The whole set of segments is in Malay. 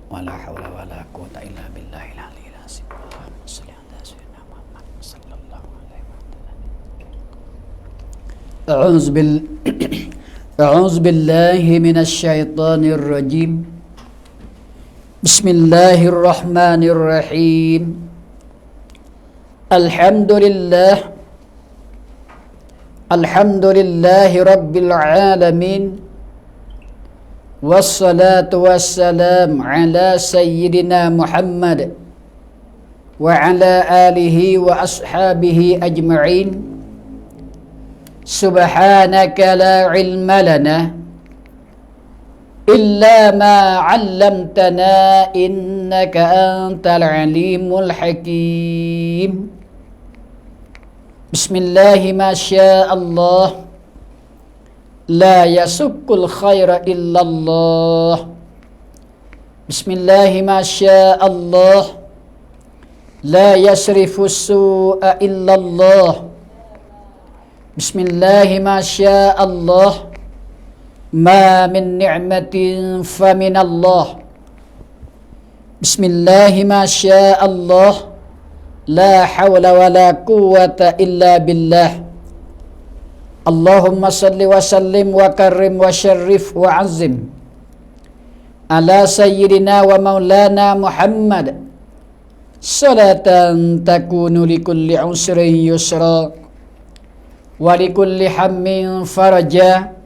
Wala haula wala quwata illa billahil aliyyil azim. Allahumma shalli ala sayyidina Muhammad sallallahu alaihi wasallam. A'udzu billahi minasy syaithanir rajim. Bismillahirrahmanirrahim. Alhamdulillahi rabbil alamin. Wassalatu wassalam ala sayyidina Muhammad wa ala alihi wa ashabihi ajma'in. Subhanaka la ilma lana illa ma 'allamtana innaka antal alimul hakim. Bismillahi ma syaa Allah. La yasukkul khaira illallah. Bismillahi ma syaa Allah. La yasrifu su'a illallah. Bismillahi ma syaa Allah. Ma min ni'matin fa min Allah. Bismillahi ma syaa Allah. La hawla wa la quwwata illa billah. Allahumma salli wa sallim wa karrim wa syarrif wa azim ala sayyidina wa maulana Muhammad salatan takunu likulli usrin yusra wa likulli hammin faraja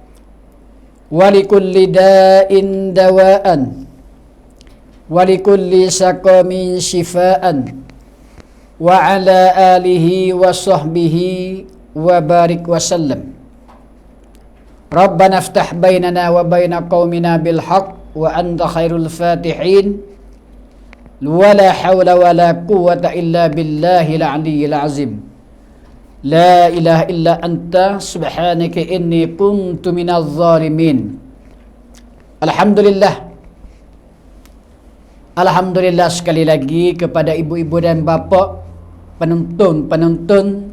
wa likulli da'in dawaan wa likulli saqamin shifaan wa ala alihi wa sahbihi wa barik wa sallam. Rabbana aftah bainana wa baina qaumina bil haqq wa anta khairul fatihin. Wa la hawla wa la quwwata illa billahil aliyyil azim. La ilaha illa anta subhanaka inni kuntu minadh zalimin. Alhamdulillah sekali lagi kepada ibu-ibu dan bapa, penonton,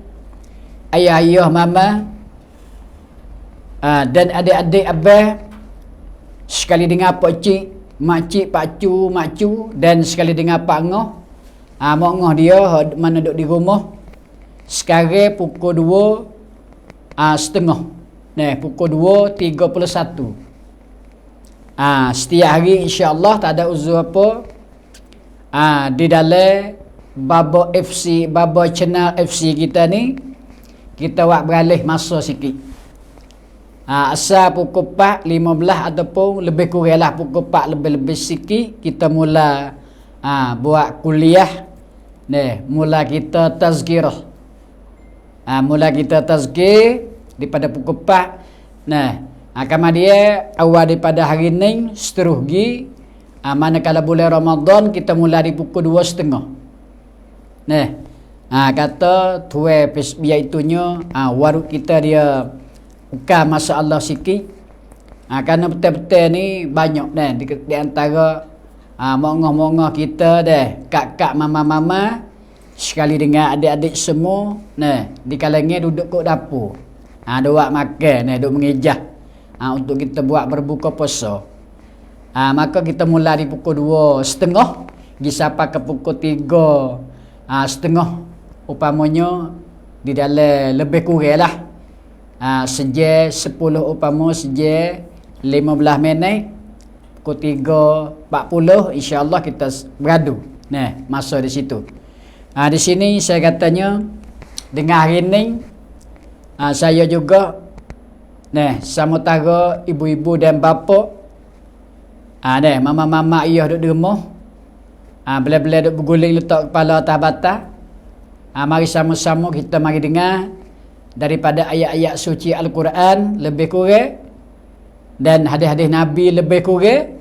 ayah-ayah, mama, dan adik-adik abah, sekali dengan pak cik, mak cik, pak cu, mak cu, dan sekali dengan pak ngoh. Mak ngoh dia mana duduk di rumah. Sekarang pukul 2:30. Pukul 2:31. Setiap hari insya-Allah tak ada uzur apa. Di dalam Baba FC, Baba channel FC kita ni, kita buat beralih masa sikit. Asal pukul 4:15 ataupun lebih kurang lah pukul 4 lebih-lebih sikit, kita mula buat kuliah. Mula kita tazkirah. Mula kita tazkir daripada pukul 4. Kemudian awal daripada hari ni seterusnya, manakala bulan Ramadan kita mula di pukul 2:30. Kata tuai biar itunya warung kita dia bukan masalah sikit. Kerana betul-betul ni banyak di antara mongah-mongah kita kak-kak, mama-mama sekali dengan adik-adik semua di kalangan duduk kat dapur. Duk makan duk mengejah untuk kita buat berbuka puasa. Maka kita mula di pukul 2:30 pergi sampai ke pukul 3:30. Upamanya di dalam lebih kurang lah sejam 10 upama sejam 15 minit pukul 3:40 insya-Allah kita beradu masa di situ. Di sini saya katanya dengan hari ni saya juga sama tara ibu-ibu dan bapa mama-mama ayah duduk di rumah, bila-bila duduk berguling letak kepala atas batas. Mari sama-sama kita mari dengar daripada ayat-ayat suci Al-Quran lebih kurang dan hadis-hadis Nabi lebih kurang.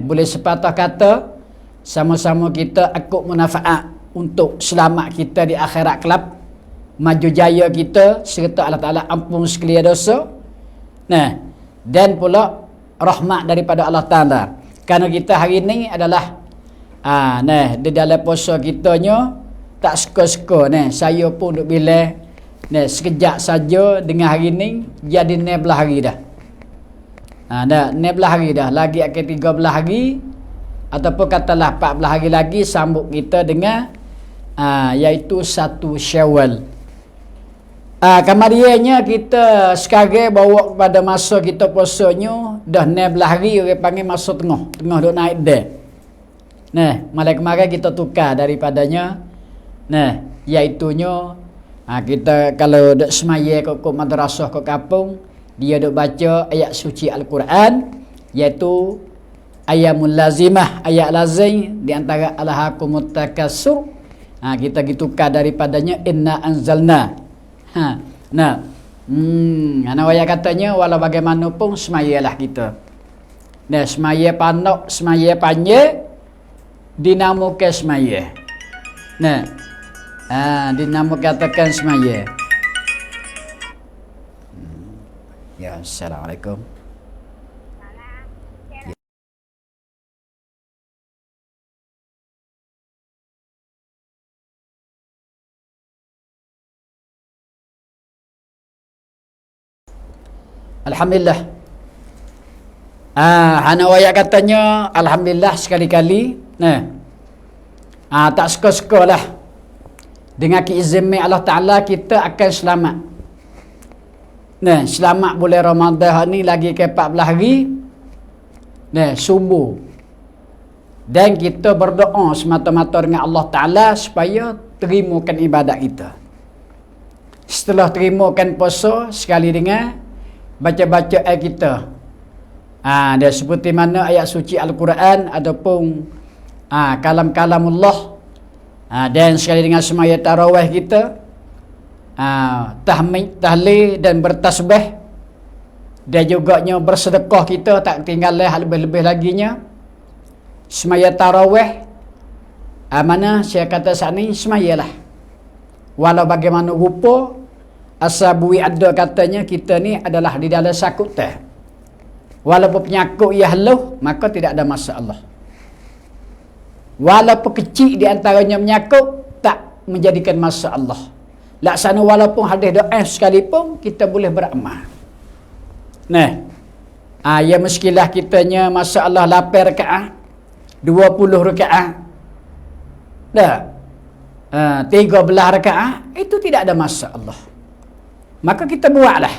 Boleh sepatah kata sama-sama kita akut manfaat untuk selamat kita di akhirat kelak, maju jaya kita serta Allah Taala ampun sekalian dosa. Dan pula rahmat daripada Allah Taala. Kerana kita hari ni adalah di dalam puasa kitanya tak suka-suka saya pun duk bilang sekejap saja dengan hari ni jadi 16 hari dah. Dah 16 hari dah. Lagi akan 13 hari ataupun katalah 14 hari lagi sambut kita dengan iaitu 1 Syawal. Kemudiannya kita sekarang bawa kepada masa kita puasanya dah 16 hari orang panggil masa tengah duk naik dah. Nah, malam kemarin kita tukar daripadanya. Nah, iaitunya kita kalau duk semaya ke madrasah ke kampung, dia duk baca ayat suci Al-Quran iaitu ayamul lazimah, ayat lazim di antara alhaakumut takatsur. Kita tukar daripadanya inna anzalna. Nah, anak ayat katanya walau bagaimanapun semayalah kita. Nah, semaya pandak, semaya panjang dinamakan semaya. Nah, dinamakan katakan semaya. Ya, assalamualaikum. Alhamdulillah. Hana waya katanya alhamdulillah sekali-kali. Nah. Tak suka-suka lah. Dengan keizin Allah Ta'ala kita akan selamat. Nah, selamat bulan Ramadan ni lagi ke 14 hari. Nah, subuh. Dan kita berdoa semata-mata dengan Allah Ta'ala supaya terimakan ibadat kita. Setelah terimakan puasa sekali dengan baca-baca ayat kita. Dan seperti mana ayat suci Al-Quran ataupun kalam-kalamullah. Dan sekali dengan semaya tarawih kita, tahlil dan bertasbih. Dan juga bersedekah kita tak tinggal lebih-lebih laginya. Semaya tarawih, mana saya kata saat ni semayalah. Walau bagaimana rupa, Asabui ada katanya kita ni adalah di dalam sakut teh. Walaupun penyakut ia haluh, maka tidak ada masalah. Walaupun kecil di antaranya menyakut, tak menjadikan masalah. Laksana walaupun hadis doa sekalipun, kita boleh beramal. Nah, ya meskilah kitanya masalah 8 rakaat, 20 rakaat, dah, 13 rakaat, itu tidak ada masalah. Maka kita buatlah.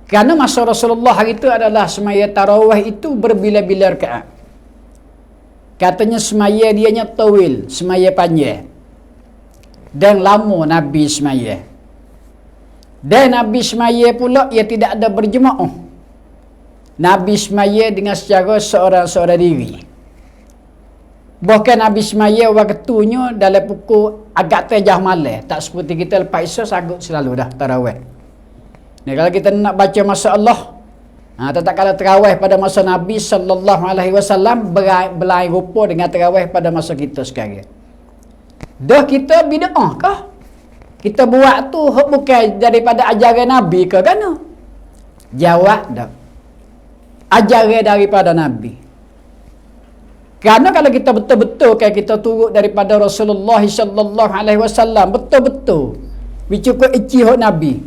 Kerana masa Rasulullah hari itu adalah semaya tarawih itu berbila-bila rakaat. Katanya semaya dianya tawil, semaya panjang. Dan lama Nabi semaya. Dan Nabi semaya pula ia tidak ada berjemaah. Nabi semaya dengan secara seorang-seorang diri. Bahkan Nabi semaya waktunya dalam pukul agak tejah malam. Tak seperti kita lepas isyah sanggup selalu dah tarawih. Nah, kalau kita nak baca masa Allah, tetap kalau tarawih pada masa Nabi SAW berlain rupa dengan tarawih pada masa kita sekarang. Dah kita bid'ah kah? Kita buat tu bukan daripada ajaran Nabi ke kan? Jawab dah. Ajaran daripada Nabi. Kerana kalau kita betul-betul kan kita turut daripada Rasulullah SAW betul-betul cukup icihok Nabi,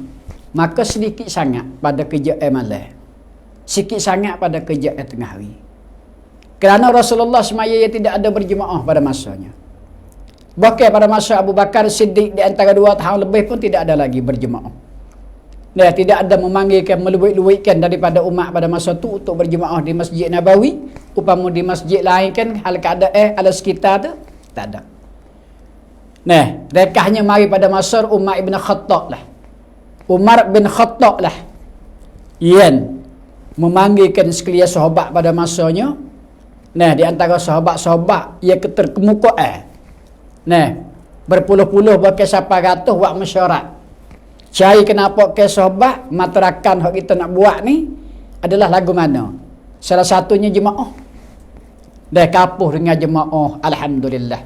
maka sedikit sangat pada kejadian malam, sikit sangat pada kejadian tengah hari. Kerana Rasulullah semaya tidak ada berjemaah pada masanya. Bahkan pada masa Abu Bakar Siddiq di antara 2 tahun lebih pun tidak ada lagi berjemaah. Dia tidak ada memanggilkan, meluik-luikkan daripada umat pada masa itu untuk berjemaah di Masjid Nabawi. Upama di masjid lain kan, hal keadaan ala sekitar tu, tak ada. Nah, rekahnya mari pada masa Umar ibn Khattab lah. Umar bin Khattab lah yang memanggilkan sekalian sahabat pada masanya. Nah, di antara sahabat-sahabat ia keterkemukaan. Nah, berpuluh-puluh bahkan sampai ratus buat mesyuarat. Cari kenapa ke sahabat materakan hak kita nak buat ni adalah lagu mana? Salah satunya jemaah. Dah kapuh dengan jemaah, alhamdulillah.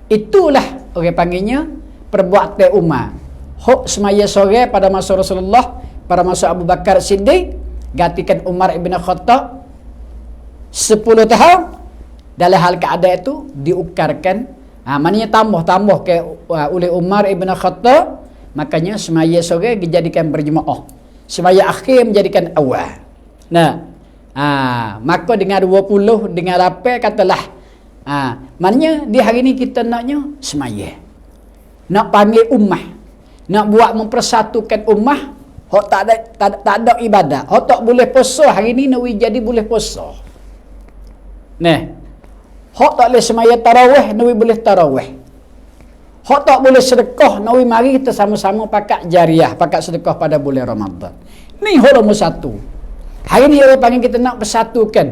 Itulah orang panggilnya perbuatan Umar. Hak semaya sore pada masa Rasulullah, pada masa Abu Bakar Siddiq, gantikan Umar ibn Khattab 10 tahun. Dalam hal keadaan itu diukarkan, maknanya tambah ke oleh Umar ibn Khattab. Makanya semaya sore dijadikan berjemaah, semaya akhir menjadikan awal. Nah, Maka dengan 20 dengan 8 katalah. Maknanya di hari ni kita naknya semaya. Nak panggil ummah. Nak buat mempersatukan ummah. Hak tak ada ibadat. Hak tak boleh puasa hari ni nak jadi boleh puasa. Hak tak boleh semaya tarawih nak boleh tarawih. Hak tak boleh sedekah nak mari kita sama-sama pakat jariah, pakat sedekah pada bulan Ramadan. Ni hak nombor 1. Hari ni orang panggil kita nak bersatukan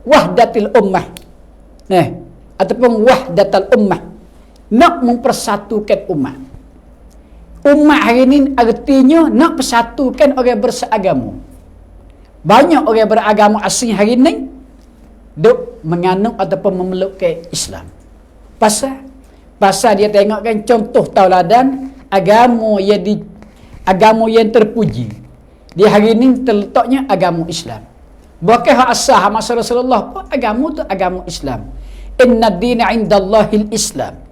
wahdatil ummah. Ataupun wahdatul ummah. Nak mempersatukan ummah. Ummah hari ni artinya nak persatukan orang berseagama. Banyak orang beragama asing hari ni duk menganut ataupun memeluk ke Islam. Pasal dia tengok kan contoh tauladan agama yang terpuji. Di hari ini terletaknya agama Islam. Bukan hak asal masa Rasulullah pun agama tu agama Islam. Inna ad-dina 'indallahil Islam.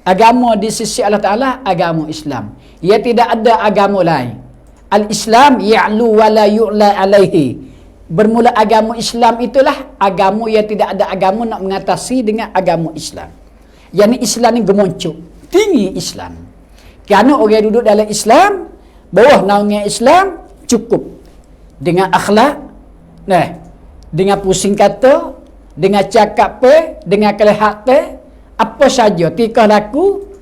Agama di sisi Allah Taala agama Islam. Ia tidak ada agama lain. Al-Islam ya'lu wa la yu'la alaihi. Bermula agama Islam itulah agama yang tidak ada agama nak mengatasi dengan agama Islam. Yang ni Islam ni gemuncuk, tinggi Islam. Kerana orang duduk dalam Islam, bawah naungan Islam cukup dengan akhlak, dengan pusing kata, dengan cakap dengan kelihat apa saja tikah laku,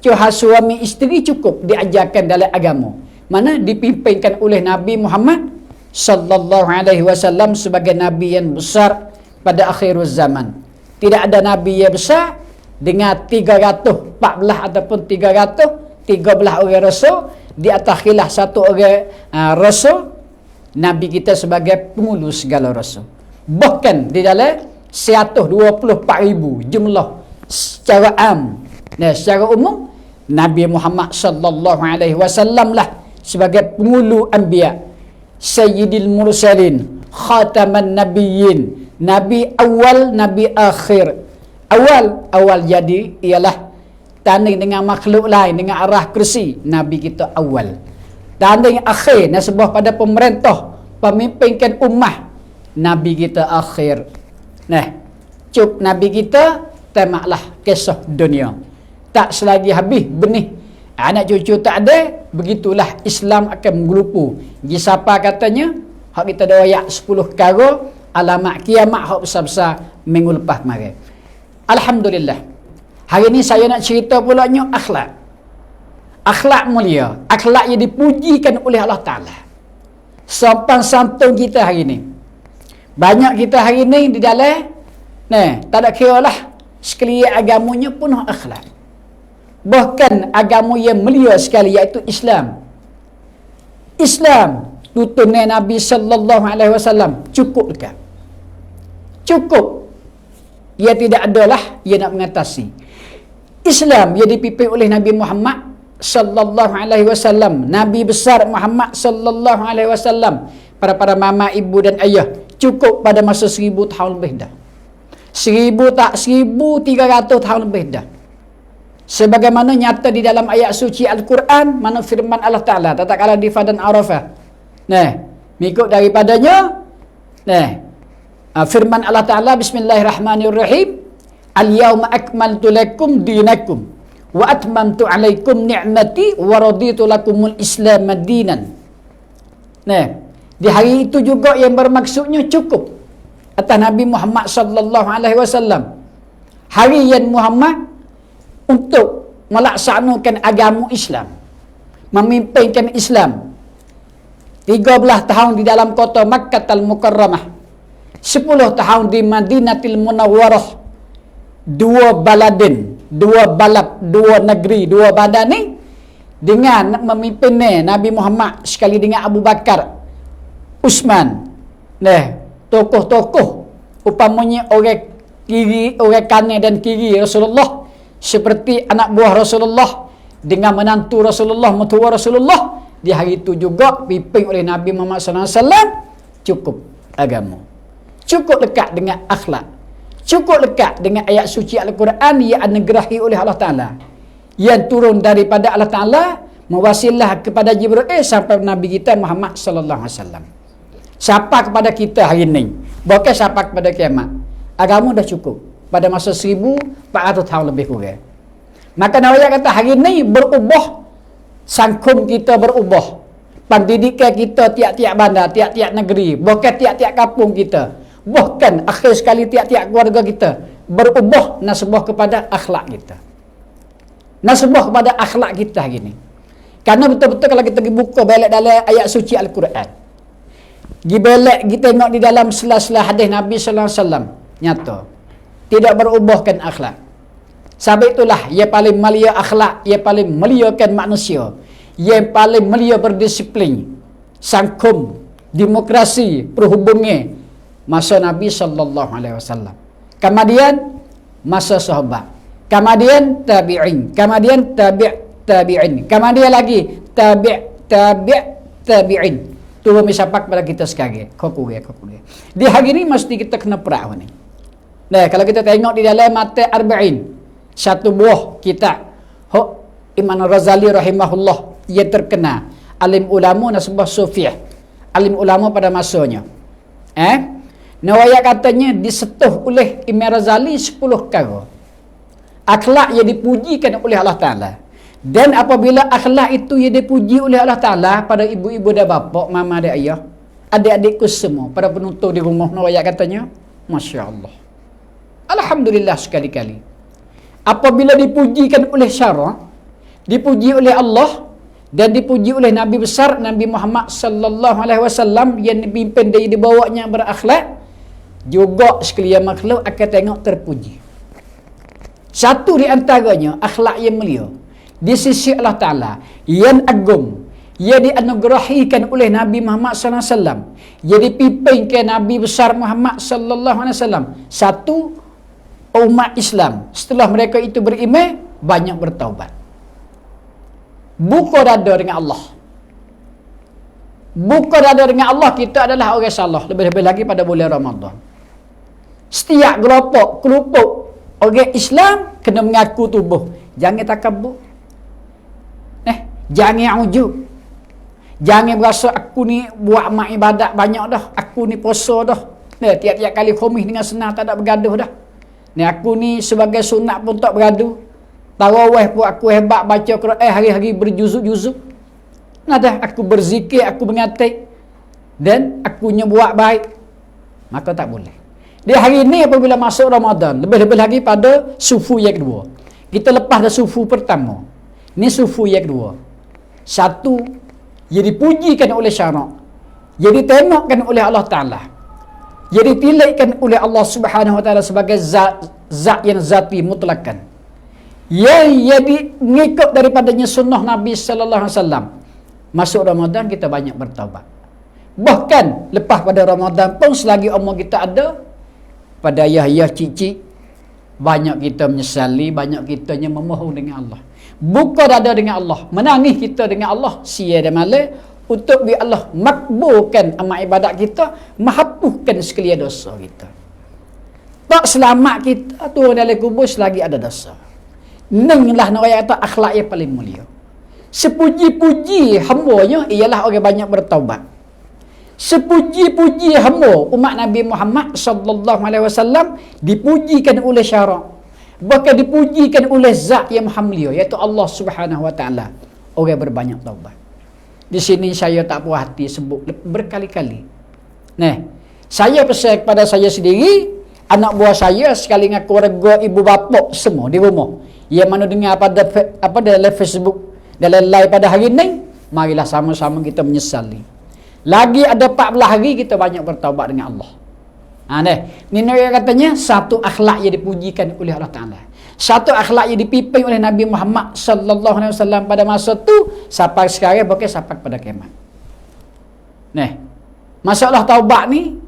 cuha suami isteri cukup diajarkan dalam agama. Mana dipimpinkan oleh Nabi Muhammad sallallahu alaihi wasallam sebagai nabi yang besar pada akhir zaman. Tidak ada nabi yang besar dengan 314 ataupun 313 orang rasul, di atas khilaf satu orang rasul. Nabi kita sebagai pengulu segala rasul. Bahkan di dalam 124,000 jumlah secara am, secara umum Nabi Muhammad sallallahu alaihi wasallam lah sebagai pengulu anbiya, sayyidil mursalin, khataman nabiyyin, nabi awal, nabi akhir. Awal jadi ialah tanding dengan makhluk lain dengan arah kursi, nabi kita awal. Tanding akhir nasabah pada pemerintah, pemimpinkan ummah, nabi kita akhir. Cuk nabi kita tamaklah kisah dunia. Tak selagi habis benih anak cucu tak ada, begitulah Islam akan menggelupu. Siapa katanya hak kita ada ayat 10 perkara alamat kiamat hak besar-besar minggu lepas mari. Alhamdulillah. Hari ni saya nak cerita pulanya akhlak. Akhlak mulia, akhlak yang dipujikan oleh Allah Taala. Sopan santun kita hari ni. Banyak kita hari ni di dalam tak ada kiralah sekalian agamanya pun akhlak. Bahkan agama yang mulia sekali iaitu Islam. Islam tuntunan Nabi sallallahu alaihi wasallam cukup dekat. Cukup. Ia tidak adalah ia nak mengatasi. Islam ia dipimpin oleh Nabi Muhammad sallallahu alaihi wasallam. Nabi besar Muhammad sallallahu alaihi wasallam. Para mama, ibu dan ayah cukup pada masa 1000 tahun lebih dah. 1300 tahun lebih dah. Sebagaimana nyata di dalam ayat suci Al-Quran, mana firman Allah Ta'ala tatkala di Padang Arafah. Mengikut daripadanya firman Allah Ta'ala, bismillahirrahmanirrahim, al-yawma akmaltu lakum dinakum wa atmamtu alaikum ni'mati wa raditu lakumul islam madinan. Di hari itu juga yang bermaksudnya cukup atas Nabi Muhammad sallallahu alaihi wasallam. Hari yang Muhammad untuk melaksanakan agama Islam, memimpinkan Islam 13 tahun di dalam kota Makkah Al-Mukarramah, 10 tahun di Madinatul Munawwarah, 2 baladin, 2 balad, 2 negeri, 2 badan ni dengan memimpinnya Nabi Muhammad sekali dengan Abu Bakar, Utsman, tokoh-tokoh upamanya orang kiri, orang kanan dan kiri Rasulullah, seperti anak buah Rasulullah dengan menantu Rasulullah, mertua Rasulullah. Di hari itu juga dipimpin oleh Nabi Muhammad SAW. Cukup agama, cukup lekat dengan akhlak, cukup lekat dengan ayat suci Al-Quran yang anugerahi oleh Allah Ta'ala, yang turun daripada Allah Ta'ala mewasilah kepada Jibril sampai Nabi kita Muhammad SAW. Siapa kepada kita hari ini Bukan sampai pada kiamat. Agama dah cukup. Pada masa 1400 tahun lebih kurang. Maka Nawawi kata hari ni berubah. Sangkum kita berubah. Pendidikan kita tiap-tiap bandar, tiap-tiap negeri. Bukan tiap-tiap kampung kita. Bahkan akhir sekali tiap-tiap keluarga kita. Berubah nasabah kepada akhlak kita. Nasabah kepada akhlak kita hari ni. Karena betul-betul kalau kita pergi buka balik dalam ayat suci Al-Quran. Pergi balik kita tengok di dalam sela-sela hadis Nabi sallallahu alaihi wasallam. Nyata. Tidak berubahkan akhlak. Sebab itulah ia paling mulia akhlak, ia paling muliakan manusia. Ia paling mulia berdisiplin. Sangkum, demokrasi, perhubungan masa Nabi sallallahu alaihi wasallam. Kemudian masa sahabat. Kemudian tabi'in. Kemudian tabi'in. Kemudian lagi tabi'in. Tu misapak pada kita sekarang. Kau di hari ini mesti kita kena perah ni. Nah, kalau kita tengok di dalam Mata Arba'in, satu buah kitab Imam Razali rahimahullah, ia terkenal alim ulama dan sebuah sufiah. Alim ulama pada masanya. Nawawi katanya disetuh oleh Imam Razali 10 perkara. Akhlak yang dipujikan oleh Allah Ta'ala. Dan apabila akhlak itu yang dipuji oleh Allah Ta'ala pada ibu-ibu dan bapa, mama dan ayah, adik-adikku semua, pada penonton di rumah, Nawawi katanya, Masya Allah. Alhamdulillah sekali-kali. Apabila dipujikan oleh syarak, dipuji oleh Allah, dan dipuji oleh Nabi besar, Nabi Muhammad sallallahu alaihi wasallam yang dipimpin dari dibawanya berakhlak, juga sekalian makhluk akan tengok terpuji. Satu di antaranya akhlak yang mulia di sisi Allah Ta'ala yang agung, ia dianugerahikan oleh Nabi Muhammad sallallahu alaihi wasallam, ia dipimpinkan Nabi besar Muhammad sallallahu alaihi wasallam. Satu, umat Islam setelah mereka itu beriman banyak bertaubat. Buka dada dengan Allah. Buka dada dengan Allah, kita adalah orang salah. Lebih-lebih lagi pada bulan Ramadan. Setiap kelompok, kelupuk orang Islam kena mengaku tubuh. Jangan takabur. Jangan ujub. Jangan berasa aku ni buat amal ibadat banyak dah. Aku ni puasa dah. Tiap-tiap kali khumis dengan senang tak ada bergaduh dah. Aku ni sebagai sunat pun tak bergaduh. Tarawih pun aku hebat baca Quran hari-hari berjuzuk-juzuk. Dah aku berzikir, aku mengatik dan aku buat baik. Maka tak boleh. Di hari ini apabila masuk Ramadan, lebih-lebih lagi pada sufu yang kedua. Kita lepas dah sufu pertama. Ni sufu yang kedua. Satu, ia dipujikan oleh syarak. Ia ditengokkan oleh Allah Ta'ala. Ia dipilihkan oleh Allah Subhanahu Wa Ta'ala sebagai zat yang zati mutlakan. Ia mengikut daripadanya sunnah Nabi Sallallahu Alaihi Wasallam. Masuk Ramadan kita banyak bertaubat. Bahkan lepas pada Ramadan pun selagi umur kita ada, pada ayah-ayah cik-cik, banyak kita menyesali, banyak kita yang memohon dengan Allah. Buka dada dengan Allah, menangis kita dengan Allah siang dan malam untuk biar Allah makbulkan amal ibadat kita, menghapuskan sekalian dosa kita. Tak selamat kita turun dalam kubur selagi ada dosa. Inilah nak kata akhlak yang paling mulia. Sepuji-puji hamba-Nya ialah orang banyak bertaubat. Sepuji-puji hamba umat Nabi Muhammad sallallahu alaihi wasallam dipujikan oleh syarak. Bahkan dipujikan oleh zat yang maha mulia, iaitu Allah Subhanahu Wa Ta'ala. Orang berbanyak taubat. Di sini saya tak puas hati sebut berkali-kali. Saya pesan kepada saya sendiri, anak buah saya sekali dengan keluarga ibu bapa semua di rumah. Yang mana dengar dalam Facebook, dalam live pada hari ini, marilah sama-sama kita menyesali. Lagi ada 14 hari kita banyak bertaubat dengan Allah. Ni katanya satu akhlak yang dipujikan oleh Allah Ta'ala. Satu akhlak yang dipimpin oleh Nabi Muhammad sallallahu alaihi wasallam pada masa tu sampai sekarang, bahkan sampai pada kiamat. Masalah taubat ni,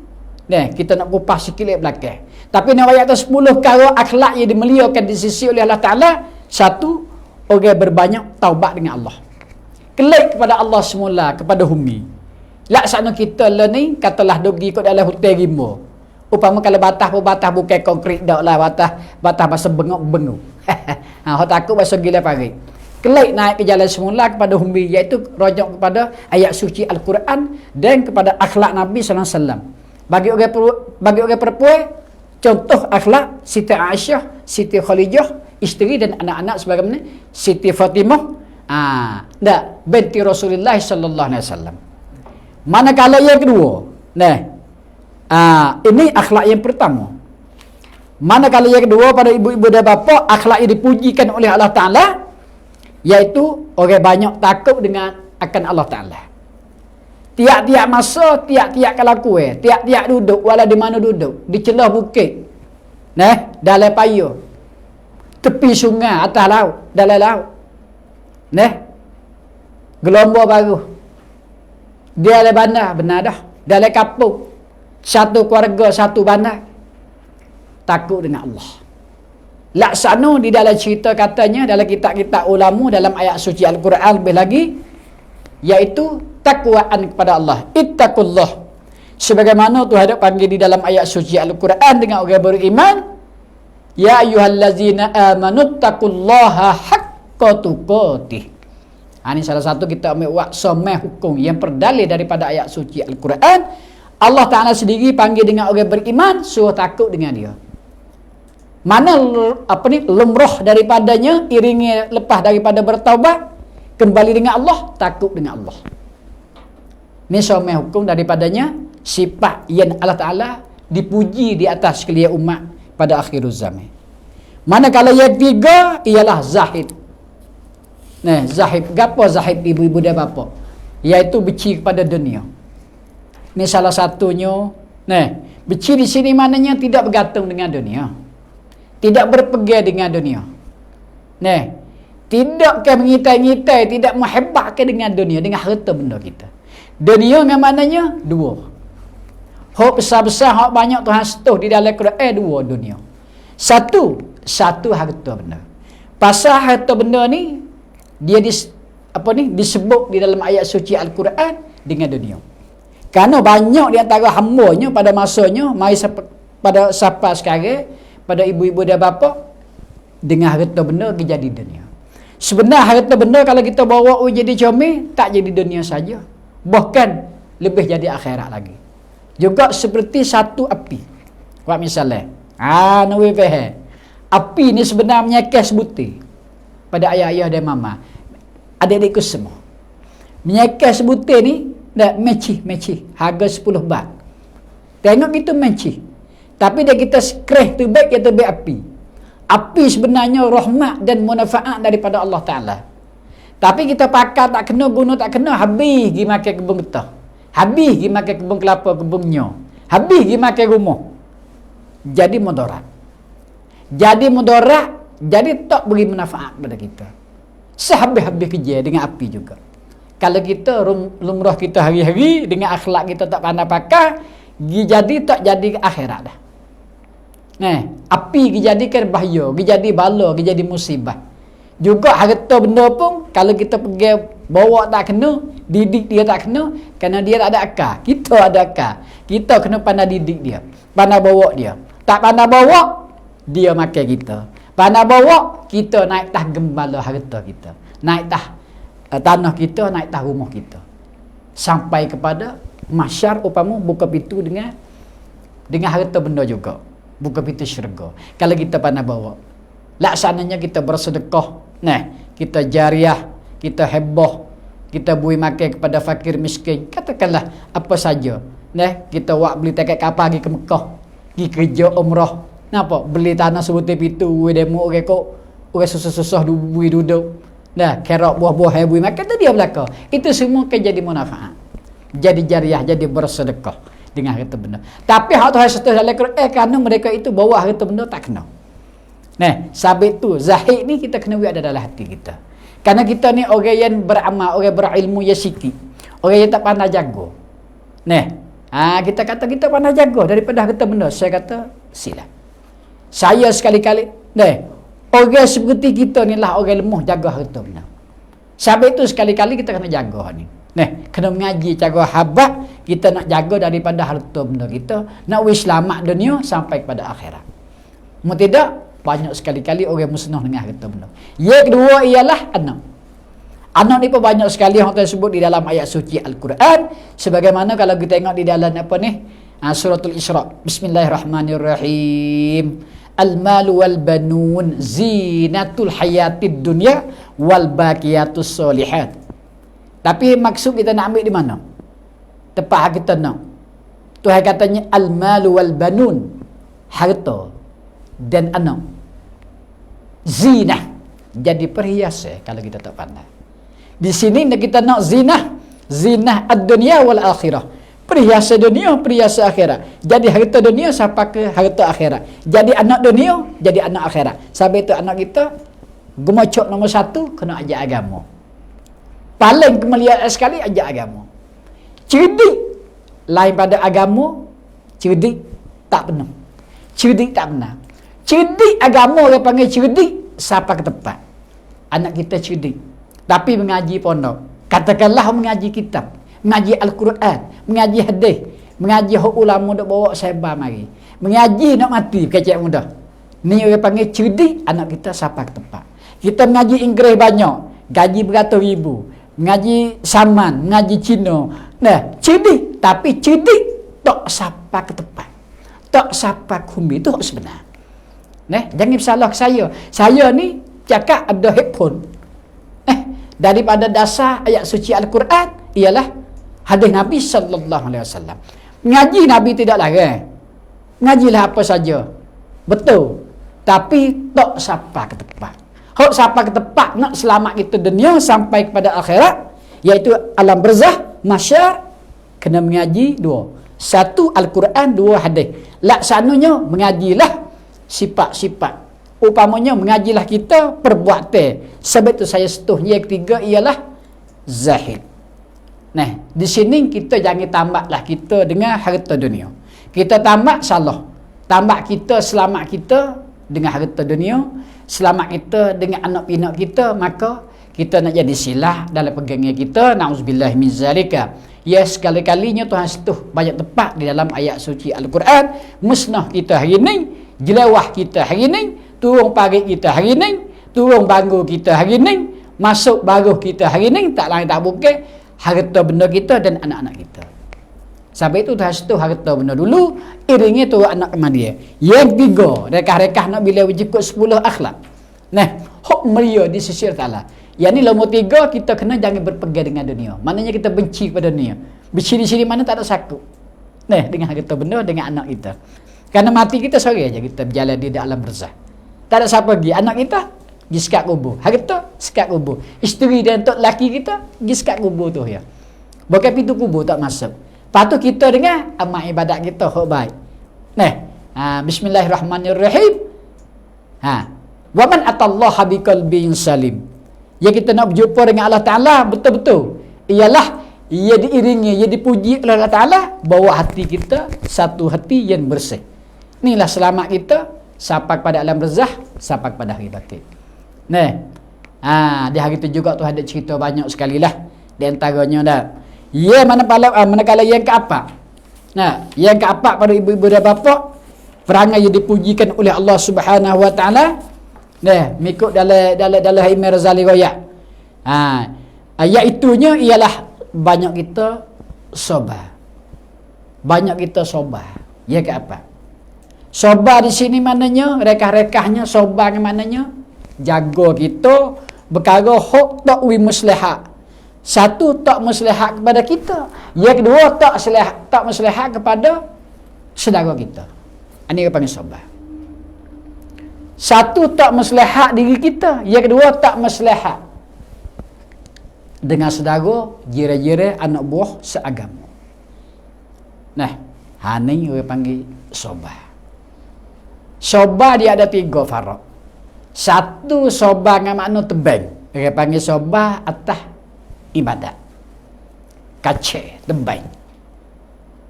kita nak kupas sikit lagi belakang. Tapi nak ayat 10 perkara akhlak yang dimuliakan di sisi oleh Allah Ta'ala. Satu, orang berbanyak taubat dengan Allah. Kelak kepada Allah semula, kepada Humi. Laksana kita lah ni, katalah pergi ikut dalam hotel rimba. Upama kalau batah bukan konkret dak lah, batah bahasa bengok-bengok. Hak takut bahasa gila parit. Kelak naik ke jalan semula kepada Humi, iaitu rojak kepada ayat suci Al-Quran dan kepada akhlak Nabi sallallahu alaihi wasallam. Bagi orang perempuan, contoh akhlak Siti Aisyah, Siti Khadijah, isteri dan anak-anak sebagaimana Siti Fatimah, binti Rasulullah sallallahu alaihi wasallam. Manakala yang kedua, ini akhlak yang pertama. Manakala yang kedua pada ibu-ibu dan bapa, akhlak yang dipujikan oleh Allah Ta'ala, iaitu orang banyak takut dengan akan Allah Ta'ala. Tiap-tiap masa, tiap-tiap kelakuan, tiap-tiap duduk, walau di mana duduk, di celah bukit, dalam payung, tepi sungai, atas laut, dalam laut, gelombang baru, dia dalam bandar, benar dah, dalam kampung, satu keluarga, satu bandar, takut dengan Allah. Laksana di dalam cerita katanya, dalam kitab-kitab ulama, dalam ayat suci Al-Quran lebih lagi, iaitu takwaan kepada Allah. Ittaqullah. Sebagaimana Tuhan ada panggil di dalam ayat suci Al-Quran dengan orang beriman, ya ayyuhallazina amanu taqullaha haqqa tuqatih. Ini salah satu kita ambil waksamah hukum yang berdalil daripada ayat suci Al-Quran. Allah Ta'ala sendiri panggil dengan orang beriman, suruh takut dengan dia. Mana lumrah daripadanya, iringi lepas daripada bertaubat, kembali dengan Allah, takut dengan Allah. Ini semua hukum daripadanya, sifat yang Allah Ta'ala dipuji di atas sekalian umat pada akhir zaman. Manakala yang tiga ialah zahid. Zahid, gapo zahid ibu-ibu dan bapa? Iaitu benci kepada dunia. Ini salah satunya. Benci di sini maknanya tidak bergantung dengan dunia. Tidak berpegang dengan dunia. Tidak mengitai-ngitai, tidak menghebatkan dengan dunia, dengan harta benda kita. Dunia dengan maknanya dua. Hak besar-besar, hak banyak Tuhan setuh di dalam Quran, dua dunia. Satu harta benda. Pasal harta benda ni, dia disebut di dalam ayat suci Al-Quran dengan dunia. Kerana banyak di antara hambanya pada masanya, mari pada siapa sekarang, pada ibu-ibu dan bapa, dengan harta benda dia jadi dunia. Sebenarnya harta benda kalau kita bawa jadi comel, tak jadi dunia saja, bahkan lebih jadi akhirat lagi. Juga seperti satu api. Buat misalnya, nawi faham. Api ni sebenarnya kes buti pada ayah-ayah dan mama, adik-adikku semua. Menyekas buti ni dah meci harga 10 bat. Tengok gitu meci. Tapi dia kita skreh tu baik, iaitu baik api. Api sebenarnya rahmat dan manfaat daripada Allah Ta'ala. Tapi kita pakai tak kena, guna tak kena, habis pergi makan kebun getah. Habis pergi makan kebun kelapa, kebun nyo. Habis pergi makan rumah. Jadi mudarat. Jadi tak beri manfaat pada kita. Sehabis-habis kerja dengan api juga. Kalau kita lumrah kita hari-hari dengan akhlak kita tak pandai pakai, jadi tak jadi akhirat dah. Api dijadikan bahaya, jadi bala, jadi musibah. Juga harta benda pun kalau kita pergi bawa tak kena, didik dia tak kena, kerana dia tak ada akal. Kita ada akal. Kita kena pandai didik dia, pandai bawa dia. Tak pandai bawa, dia makan kita. Pandai bawa, kita naik tah gembala harta kita. Naik tah tanah kita, naik tah rumah kita. Sampai kepada mahsyar upama buka pintu dengan harta benda juga. Buka pintu syurga. Kalau kita pandai bawa. Laksananya kita bersedekah. Kita jariah, kita heboh, kita beri makan kepada fakir miskin. Katakanlah apa saja. Kita buat beli tiket kapal pergi ke Mekah, pergi kerja umrah. Napa? Beli tanah sebutir pintu, demo orang susah-susah bui duduk. Kerok buah-buah yang bui makan tu dia belaka. Itu semua kan jadi manfaat. Jadi jariah, jadi bersedekah dengan harta benda. Tapi hak Tuhan serta dalam Quran kerana mereka itu bawa harta benda tak kena. Sabit tu zahid ni kita kena buat ada dalam hati kita. Kerana kita ni orang yang beramal, orang berilmu yang sikit. Orang yang tak pandai jaga. Kita kata kita pandai jaga daripada harta benda. Saya kata silap. Saya sekali-kali orang seperti kita ni lah orang lemah jaga harta benda. Sabit tu sekali-kali kita kena jaga ni. Kena mengaji cara habak, kita nak jaga daripada harta benda kita, nak selamat dunia sampai kepada akhirat. Mau tidak, banyak sekali-kali orang musnah dengan harta benda. Yang kedua ialah anak. Anak ni pun banyak sekali yang tersebut di dalam ayat suci Al-Quran. Sebagaimana kalau kita tengok di dalam Suratul Isra. Bismillahirrahmanirrahim. Al-malu wal banun zinatul hayatid dunya wal baqiyatus solihat. Tapi maksud kita nak ambil di mana? Tepat kita nak. Tuhan katanya al-malu wal banun, harta dan anak. Zinah, jadi perhiasan kalau kita tak pandai. Di sini kita nak zinah ad-dunya wal akhirah. Perhiasan dunia, perhiasan akhirat. Jadi harta dunia sampai ke harta akhirat. Jadi anak dunia, jadi anak akhirat. Sampai itu anak kita gemocok nombor 1 kena ajar agama. Paling kemuliaan sekali ajar agama. Cerdik lain pada agama, cerdik tak benar. Cerdik tak benar. Cerdik agama orang panggil cerdik sampai ke tempat. Anak kita cerdik. Tapi mengaji pondok. Katakanlah mengaji kitab, mengaji Al-Quran, mengaji hadis, mengaji hak ulama dok bawa sebar mari. Mengaji nak mati kecek mudah. Ni orang panggil cerdik, anak kita sampai ke tempat. Kita mengaji Inggeris banyak, gaji beratus ribu. Mengaji Saman, mengaji Cina. Nah, cerdik, tapi cerdik tak sampai ke tempat. Tak sampai ke humi, itu sebenar. Nah, jangan salah saya. Saya ni cakap ada headphone. Daripada dasar ayat suci Al-Quran ialah hadis Nabi sallallahu alaihi wasallam. Mengaji Nabi tidak larang. Mengajilah apa saja. Betul. Tapi tak sampai ke tempat. Hak sampai ke tempat nak selamat kita dunia sampai kepada akhirat, iaitu alam barzah, mahsyar, kena mengaji dua. Satu Al-Quran, dua hadis. Laksananya mengajilah sifat-sifat. Upamanya mengajilah kita perbuatan. Sebab itu saya setuh yang ketiga ialah zahid. Nah, di sini kita jangan tambahlah kita dengan harta dunia. Kita tambah salah. Tambah kita selamat kita dengan harta dunia, selamat kita dengan anak pinak kita, maka kita nak jadi silah dalam pegangan kita. Nauzubillah min zalika. Ya, sekali-kalinya Tuhan setuh banyak tepat di dalam ayat suci Al-Quran. Musnah kita hari ini, jelawah kita hari ini, turun parit kita hari ini, turun bangku kita hari ini, masuk baruh kita hari ini, tak lain tak bukan harta benda kita dan anak-anak kita. Sampai itu Tuhan setuh harta benda dulu, iringi tu anak kemudian. Yang tiga, rekah-rekah nak bila wujud 10 akhlak. Nah, hak mulia di sisi Allah. Yang ni nombor 3, kita kena jangan berpegang dengan dunia. Maknanya kita benci pada dunia. Benci di sini mana tak ada sakut. Nah, dengan harta benda, dengan anak kita. Karena mati kita sore aja kita berjalan di alam barzah. Tak ada siapa lagi. Anak kita pergi sekat kubur. Harta sekat kubur. Isteri dan tok laki kita pergi sekat kubur tu ya. Bukan pintu kubur tak masuk. Patut kita dengan amal ibadat kita hak baik. Nah, bismillahirrahmanirrahim. Wa man atallaha biqalbin salim. Ya, kita nak berjumpa dengan Allah Ta'ala betul-betul. Ialah ia diiringi, ia dipuji oleh Allah Ta'ala, bawa hati kita satu hati yang bersih. Inilah selamat kita sampai pada alam barzah, sampai pada hari batin. Nah, di hari itu juga Tuhan ada cerita banyak sekali lah. Di antaranya dah. Ya, manakala yang keempat. Nah, yang keempat pada ibu-ibu dan bapa, perangai yang dipujikan oleh Allah Subhanahu Wa Ta'ala. Nah, mengikut dalam Imam Razali royak. Iaitunya ialah banyak kita sabar. Banyak kita sabar. Ya ke apa? Sabar di sini maknanya rekah-rekahnya sabar maknanya jaga kita perkara hak tak wi maslahat. Satu, tak maslahat kepada kita. Yang kedua, tak maslahat kepada saudara kita. Ini panggil sabar. Satu, tak maslahat diri kita. Yang kedua, tak maslahat dengan saudara, jira-jira, anak buah seagama. Nah, ini orang panggil sabar. Sabar dia ada 3 farak. Satu, sabar dengan makna tebang. Orang panggil sabar atas ibadat. Kacau, tebang.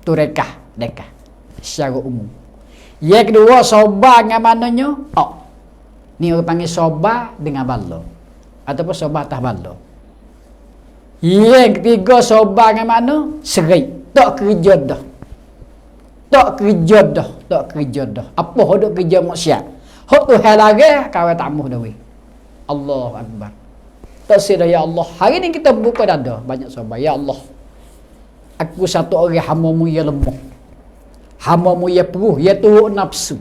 Tu rekah secara umum. Yang kedua, sabar dengan maknanya ni orang panggil sabar dengan bala ataupun sabar atas bala. Yang ketiga, sabar dengan makna serai. Tak kerja dah. Apa hodok kerja maksiat. Hok tu hal lagi kawan tamuh dah weh. Allahu Akbar. Tak sira ya Allah. Hari ni kita buka dada banyak sabar. Ya Allah, aku satu orang hamba-Mu yang lemah. Hamba mu ya peruh, ya turuk nafsu.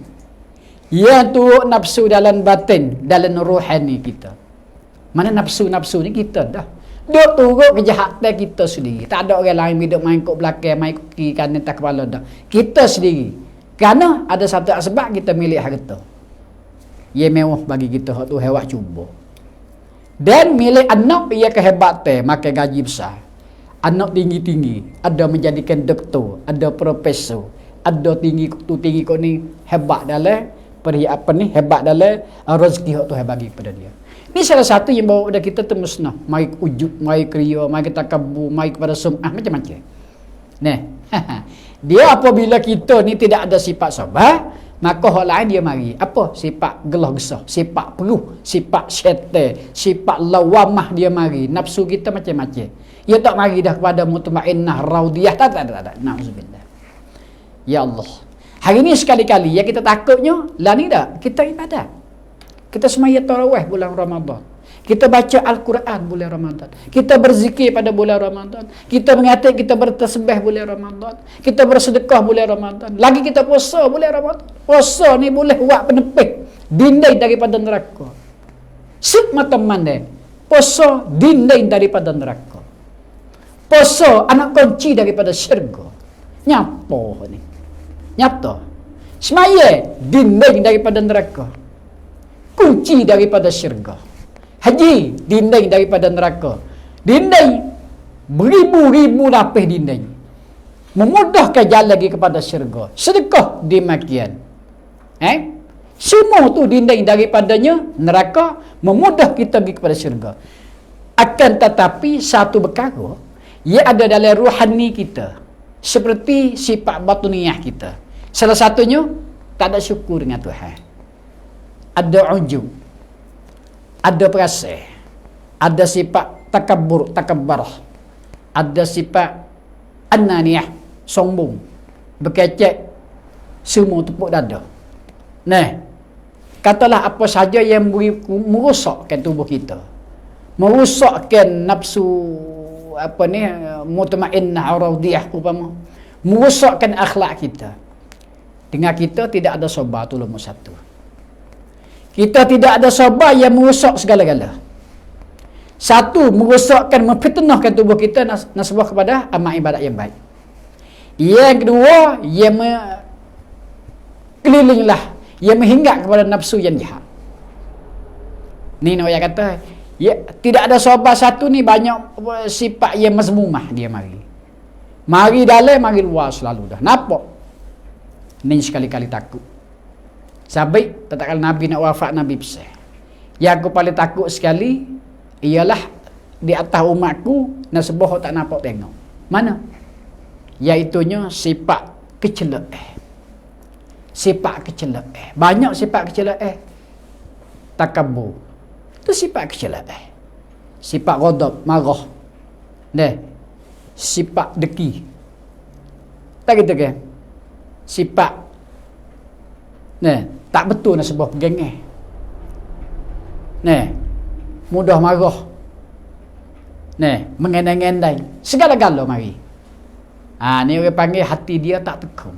Ya turuk nafsu dalam batin, dalam rohani kita. Mana nafsu-nafsu ni kita dah. Duk turuk kejahatan kita sendiri. Tak ada orang lain hidup main kok belakang, main kok kiri kanan tak kepala dah. Kita sendiri. Kerana ada satu sebab kita milik harta. Ia mewah bagi kita, hak tu hewak cuba. Dan milik anak ia kehebatan, makan gaji besar. Anak tinggi-tinggi, ada menjadikan doktor, ada profesor, ada tinggi kau ni hebat dalam hebat dalam rezeki hak tu bagi kepada dia. Ini salah satu yang bawa pada kita termusnah, mai ujub, mai kriya, mai takabur, mai kepada sum'ah macam-macam. Nah, dia apabila kita ni tidak ada sifat sabar, maka hal lain dia mari. Apa? Sifat gelah gesah, sifat peruh, sifat syaitan, sifat lawamah dia mari. Nafsu kita macam-macam. Ia tak mari dah kepada mutmainnah raudiyah. Tak. Na'udzubillah. Ya Allah. Hari ni sekali-kali ya kita takutnya, lah ni dah kita ibadat. Kita semaya tarawih bulan Ramadan. Kita baca Al-Quran bulan Ramadan. Kita berzikir pada bulan Ramadan. Kita mengatakan kita bertasbih bulan Ramadan. Kita bersedekah bulan Ramadan. Lagi kita puasa bulan Ramadan. Puasa ni boleh buat penepih dinding daripada neraka. Sukma teman dia. Puasa dinding daripada neraka. Puasa anak kunci daripada syurga. Nyapa ni? Nyata. Semaya dinding daripada neraka. Kunci daripada syurga. Haji dinding daripada neraka. Dinding beribu-ribu lapis dinding. Memudahkan jalan lagi kepada syurga. Sedekah demikian. Semua tu dinding daripadanya neraka, memudah kita pergi kepada syurga. Akan tetapi satu perkara ia ada dalam rohani kita. Seperti sifat batiniah kita. Salah satunya tak ada syukur dengan Tuhan. Ada ujub, ada perasaan, ada sifat takabbar, ada sifat ananiyah, sombong, berkecek, semua tepuk dada. Nah, katalah apa saja yang merosakkan tubuh kita, merosakkan nafsu mutmainnah raudiyah upama, merosakkan akhlak kita. Dengan kita tidak ada sabar, tu nombor satu. Kita tidak ada sabar yang merosak segala-gala. Satu, merosakkan, memfitnahkan tubuh kita nasabah kepada amal ibadat yang baik. Yang kedua, ia kelilinglah, ia menghinggap kepada nafsu yang jahat. Ni nak kata, ya, tidak ada sabar satu ni banyak sifat yang mazmumah dia mari. Mari dalam, mari luar selalu dah. Nampak? Ni sekali-kali takut. Sabit, tak kala Nabi nak wafat, Nabi pesan. Yang aku paling takut sekali, ialah di atas umatku, nasabah tak nampak tengok. Mana? Iaitunya sifat kecelaan. Sifat kecelaan. Banyak sifat kecelaan. Takabur. Itu sifat kecelaan. Sifat ghadab, marah. Sifat deki. Tak gitu kan? Sifat tak betul nak sebuah pegangnya. Mudah marah. Mengendai-endai. Segala-gala mari. Ni orang panggil hati dia tak tekun.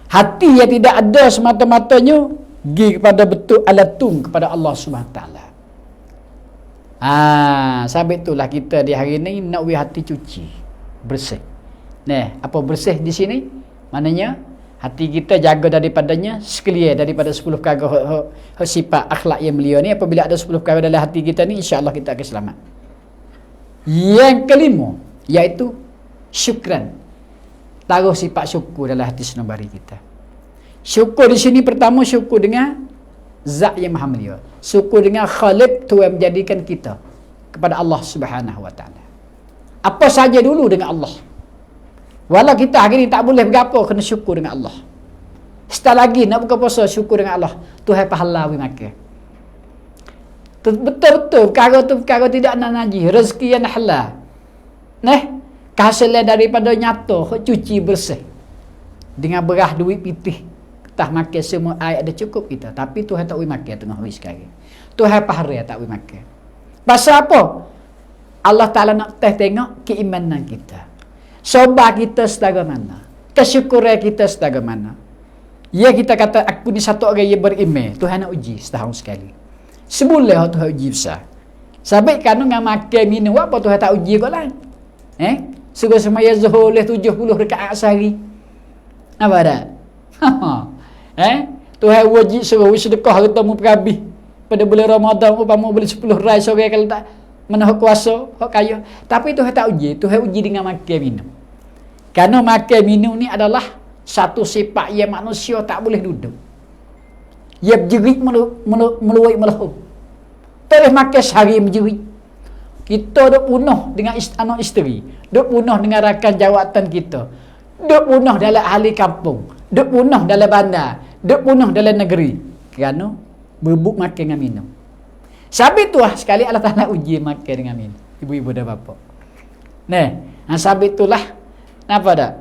Hati yang tidak ada semata-matanya pergi kepada betul alatung kepada Allah SWT. Sebab itulah kita di hari ni nak hati cuci, bersih. Apa bersih di sini? Maknanya hati kita jaga daripadanya sekalian daripada 10 perkara sifat akhlak yang mulia ni. Apabila ada 10 perkara dalam hati kita ni, insya-Allah kita akan selamat. Yang kelima iaitu syukran. Taruh sifat syukur dalam hati senubari kita. Syukur di sini pertama syukur dengan Zat yang Maha Mulia. Syukur dengan Khaliq, Tuhan menjadikan kita kepada Allah Subhanahu Wa Taala. Apa saja dulu dengan Allah. Walau kita hari ni tak boleh bergapo, kena syukur dengan Allah. Setelah lagi nak buka puasa, syukur dengan Allah. Tuhan pahala we makan. Betul-betul perkara tidak nak najis, rezeki yang halal. Kehasilan daripada nyata, cuci bersih. Dengan berah duit pitih. Tak makan semua air ada cukup kita. Tapi Tuhan tak we makan tengah hari sekarang. Tuhan pahala tak we makan. Pasal apa? Allah Ta'ala nak tengok keimanan kita. Sabar kita setara mana. Kesyukuran kita setaga mana? Ya kita kata aku ni satu orang yang beriman, Tuhan nak uji setahun sekali. Sebulan Tuhan uji besar. Sampai kan dengan makan minum apa Tuhan tak uji kau lah. Suruh semaya zuhur 70 rakaat sehari. Apa dah? Tuhan wajib suruh sedekah harta mu perhabis pada bulan Ramadan umpama boleh 10 rai sore kalau tak menahan kuasa hak kaya. Tapi Tuhan tak uji, Tuhan uji dengan makan minum. Kerana makan minum ni adalah satu sifat yang manusia tak boleh duduk. Ia berjerit meluai melahum. Tak boleh makan sehari berjerit. Kita duk punah dengan anak isteri, duk punah dengan rakan jawatan kita, duk punah dalam ahli kampung, duk punah dalam bandar, duk punah dalam negeri. Kerana berbuk makan dengan minum. Sabit tu sekali Allah Ta'ala uji makan dengan minum. Ibu-ibu dan bapa. Sabit itulah. Kenapa tak?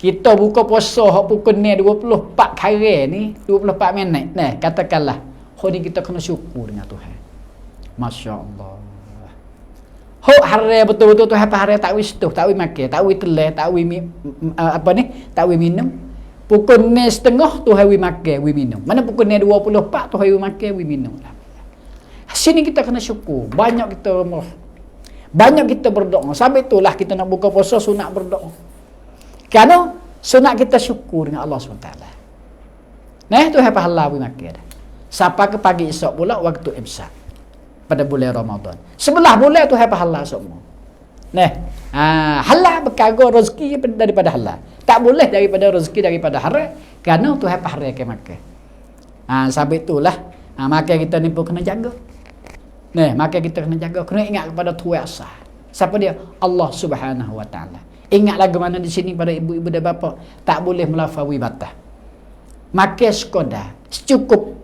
Kita buka puasa hak pukul ni 24 kali ni, 24 minit. Katakanlah, hari ni kita kena syukur dengan Tuhan. Masya-Allah. Hak hari betul-betul Tuhan hari tak wis tu, tak wis makan, tak wis telan, tak wis tak wis minum. Pukul ni setengah Tuhan wis makan, wis minum. Mana pukul ni 24 Tuhan wis makan, wis minum. Sini kita kena syukur. Banyak kita berdoa. Sampai itulah kita nak buka puasa sunat berdoa. Kerana sunat kita syukur dengan Allah SWT. Tuhan pahala wis makan. Sampai ke pagi esok pula waktu imsak pada bulan Ramadan. Sebelah bulan Tuhan pahala semua. Halal berkara rezeki daripada halal. Tak boleh daripada rezeki daripada haram. Kerana Tuhan pahala ke makan. Sampai itulah makan kita ni pun kena jaga. Makan kita kena jaga. Kena ingat kepada Tuhan asal. Siapa dia? Allah Subhanahu Wa Taala. Ingat lagu mana di sini pada ibu-ibu dan bapa, tak boleh melafawi batas. Makan sekadar, cukup.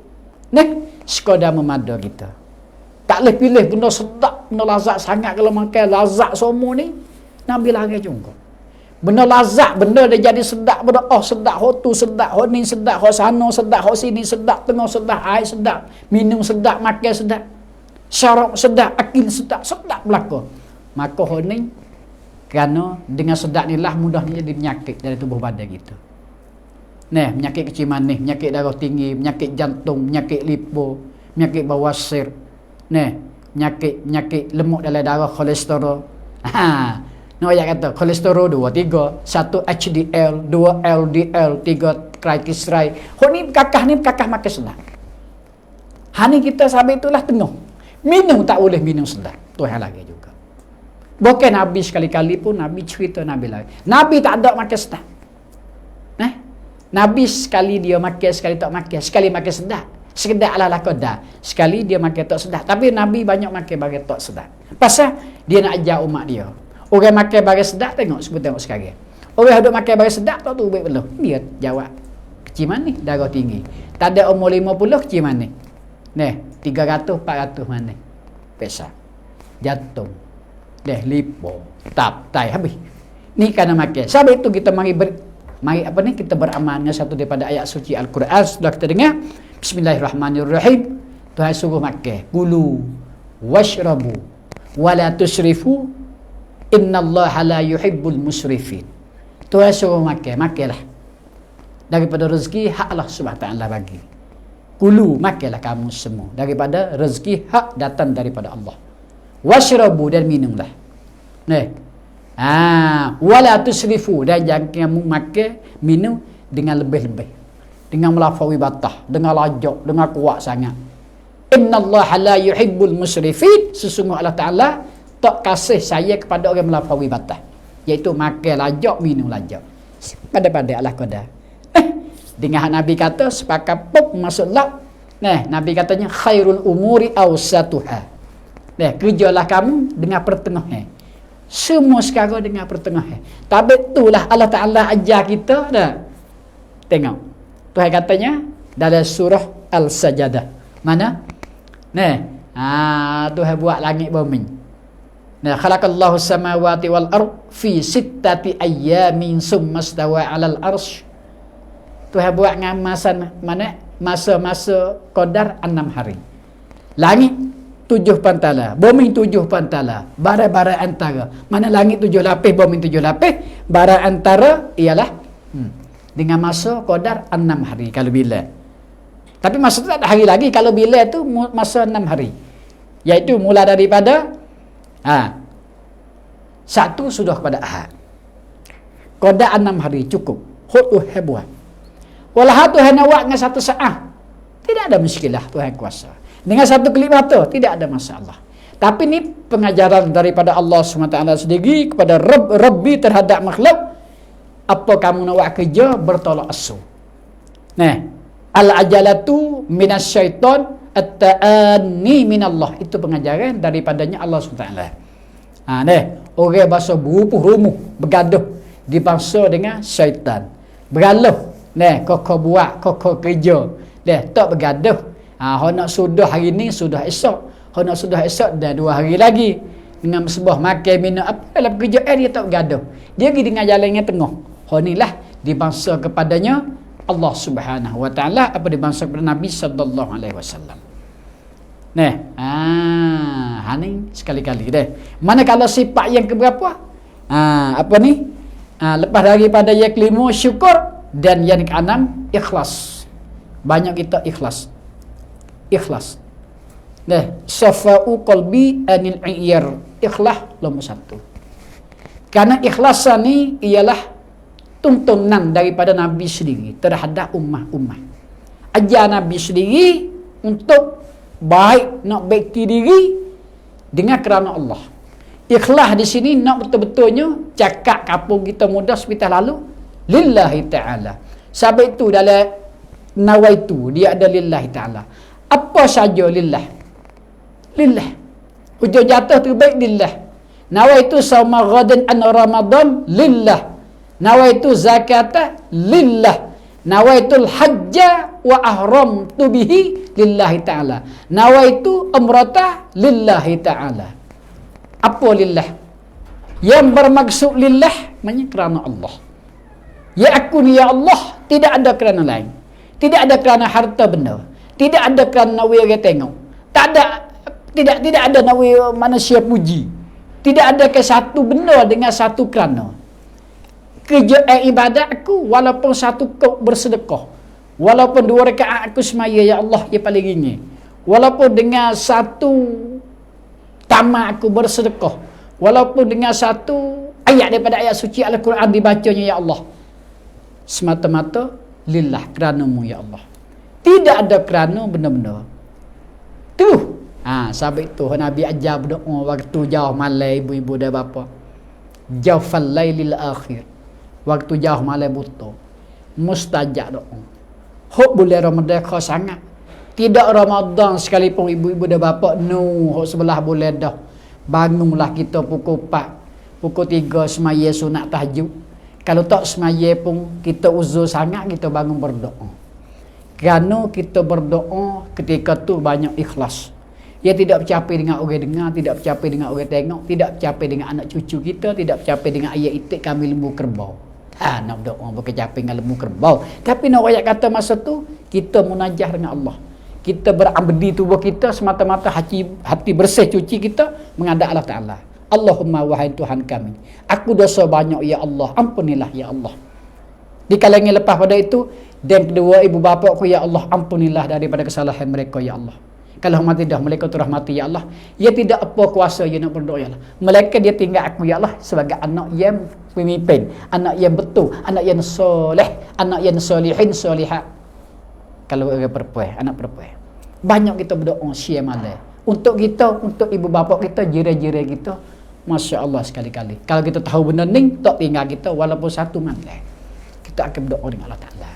Sekadar memada kita. Tak boleh pilih benda sedap, benda lazat sangat. Kalau makan lazat semua ni, Nabi larang juga. Benda lazat, benda dia jadi sedap, benda sedap, hot tu sedap, hot ni sedap, hot sana sedap, hot sini sedap, tengah sedap, air sedap, minum sedap, makan sedap, syarab sedap, akil sedap, sedap belaka. Maka hot ni, kerana dengan sedap ni lah mudahnya jadi penyakit dari tubuh badan kita. Penyakit kecil manis, penyakit darah tinggi, penyakit jantung, penyakit lipo, penyakit bawasir. Penyakit lemuk dalam darah, kolesterol. Ayat kata kolesterol 2, 3, 1 HDL, 2 LDL, 3 triglyceride. Ni kakah makan sedap. Ni kita sampai itulah tengah. Minum tak boleh minum sedap. Tuhan lagi juga. Bukan Nabi sekali-kali pun Nabi cerita Nabi lagi. Nabi tak ada makan sedap. Nabi sekali dia makan, sekali tak makan. Sekali makan sedap, sekedar ala qadar. Sekali dia makan tak sedap. Tapi Nabi banyak makan barang tak sedap. Pasal dia nak ajar umat dia. Orang makan barang sedap tengok sekarang. Orang duk makan barang sedap tak tu baik belum. Dia jawab. Kecil mana? Darah tinggi. Tak ada umur 50 kecil mana? 300 400 mana? Pesat. Jantung. Lipo, tai habis. Ni kerana makan. Sebab itu kita kita beramal dengan satu daripada ayat suci Al-Quran. Sudah kita dengar. Bismillahirrahmanirrahim. Tuhan suruh makan. Kulu washrabu wala tusrifu innallaha la yuhibbul musrifin. Tuhan suruh makanlah. Daripada rezeki hak Allah Subhanahu Taala bagi. Kulu, makanlah kamu semua daripada rezeki hak datang daripada Allah. Washrabu, dan minumlah. Wala tusrifu, dan jangan kamu makan minum dengan lebih-lebih, dengan melampaui batas, dengan lajak, dengan kuat sangat. Innallaha la yuhibbul musrifin. Sesungguhnya Allah Ta'ala tak kasih saya kepada orang melampaui batas, iaitu makan lajak, minum lajak. Pada-pada Allah qadar. Dengan Nabi kata sepakat pop masuk lap. Nabi katanya khairul umuri awsatuha. Kerjalah kamu dengan pertengahan. Semua sekarang dengan pertengahan. Tapi itulah Allah Ta'ala ajar kita dah. Tengok. Tuhan katanya dalam surah Al-Sajadah. Mana? Tuhan buat langit bumi. Khalaqallahu samawati wal ard fi sittati ayyamin summa stawa 'alal arsy. Tuhan buat dengan masa-masa qadar 6 hari. Langit 7 pantala, bumi 7 pantala, bara-bara antara. Mana langit 7 lapis, bumi 7 lapis, bara antara ialah dengan masa qadar 6 hari kalau bila. Tapi masa tu tak ada hari lagi. Kalau bila tu masa 6 hari. Iaitu mula daripada Sabtu sudah kepada Ahad. Qadar 6 hari cukup. Hot tu buat. Walau Tuhan awak dengan 1 saat, tidak ada muskilah, Tuhan kuasa. Dengan 1 kelip mata, tidak ada masalah. Tapi ni pengajaran daripada Allah SWT sendiri kepada Rabbi terhadap makhluk. Apa kamu nak buat kerja, bertolak ansur. Al-ajalatu minas syaitan, at-ta'ani minallah. Itu pengajaran daripadanya Allah SWT. Orang bahasa berupuh-rumuh, bergaduh, dibangsa dengan syaitan. Bergaluh. Kau buat, kau kerja. Tak bergaduh. Nak sudah hari ni, sudah esok. Nak sudah esok, dah 2 hari lagi. Dengan sebuah makan, minum, apa dalam kerjaan dia tak bergaduh. Dia pergi dengan jalan yang tengah. Ni lah dibangsa kepadanya Allah Subhanahu Wa Taala, apa dibangsa kepada Nabi sallallahu alaihi wasallam. Ni sekali-kali deh. Manakala sifat yang keberapa? Lepas daripada yang kelima syukur, dan yang keenam ikhlas. Banyak kita ikhlas. Safa'u qalbi anil iyar. Ikhlas nombor 1. Karena ikhlasan ni ialah tuntunan daripada Nabi sendiri terhadap ummah-ummah. Ajar Nabi sendiri untuk nak baiki diri dengan kerana Allah. Ikhlas di sini nak betul-betulnya cakap kampung kita mudah seperti lalu lillahi ta'ala. Sebab itu dalam nawaitu dia ada lillahi ta'ala. Apa saja lillah. Hujung jatuh terbaik lillah. Nawaitu sauma ghadan an Ramadan lillah. Nawaitu zakata lillah. Nawaitul hajja wa ahramtu bihi lillahi ta'ala. Nawaitu umrata lillahi ta'ala. Apa lillah? Yang bermaksud lillah maknanya kerana Allah. Ya aku ni ya Allah, tidak ada kerana lain. Tidak ada kerana harta benda. Tidak ada kerana nak orang tengok. Tidak ada nak manusia puji. Tidak ada ke satu benda dengan satu kerana. Kerja ibadat aku walaupun 1 kau bersedekah, walaupun 2 rakaat aku semaya ya Allah yang paling ringan, walaupun dengan 1 tamat aku bersedekah, walaupun dengan 1 ayat daripada ayat suci Al-Quran dibacanya ya Allah, semata-mata lillah, kerana-Mu ya Allah. Tidak ada kerana benda-benda tu. Sebab itu Nabi ajar berdoa waktu jauh malam, ibu-ibu dan bapa. Jawfal lailil akhir, waktu jauh malam buta, mustajab doa. Hok bulan Ramadan kau sangat. Tidak Ramadan sekalipun ibu-ibu dan bapa hok sebelah bulan dah. Bangunlah kita pukul 4, pukul 3 semaya sunat tahajud. Kalau tak semaya pun kita uzur sangat, kita bangun berdoa. Kerana kita berdoa ketika tu banyak ikhlas. Ia tidak bercapai dengan orang dengar, tidak bercapai dengan orang tengok, tidak bercapai dengan anak cucu kita, tidak bercapai dengan ayah itik kami lembu kerbau. Nak berdoa berkecapai dengan lembu kerbau. Tapi nak ayat kata masa tu kita munajah dengan Allah. Kita berabdi tubuh kita semata-mata hati bersih cuci kita menghadap Allah Ta'ala. Allahumma wahai Tuhan kami, aku dosa banyak ya Allah, ampunilah ya Allah. Di kalangan lepas pada itu, dan kedua ibu bapa aku ya Allah, ampunilah daripada kesalahan mereka ya Allah. Kalau mati dah mereka tu rahmati ya Allah. Ia tidak apa kuasa dia nak berdoa ya Allah. Mereka dia tinggal aku ya Allah sebagai anak yang pemimpin, anak yang betul, anak yang soleh, anak yang solihin solihat. Kalau orang perempuan, anak perempuan, banyak kita berdoa siang malam untuk kita, untuk ibu bapa kita, jiran-jiran kita. Masya Allah sekali-kali. Kalau kita tahu benda ni, tak tinggal kita walaupun 1 malam, kita akan berdoa dengan Allah Ta'ala.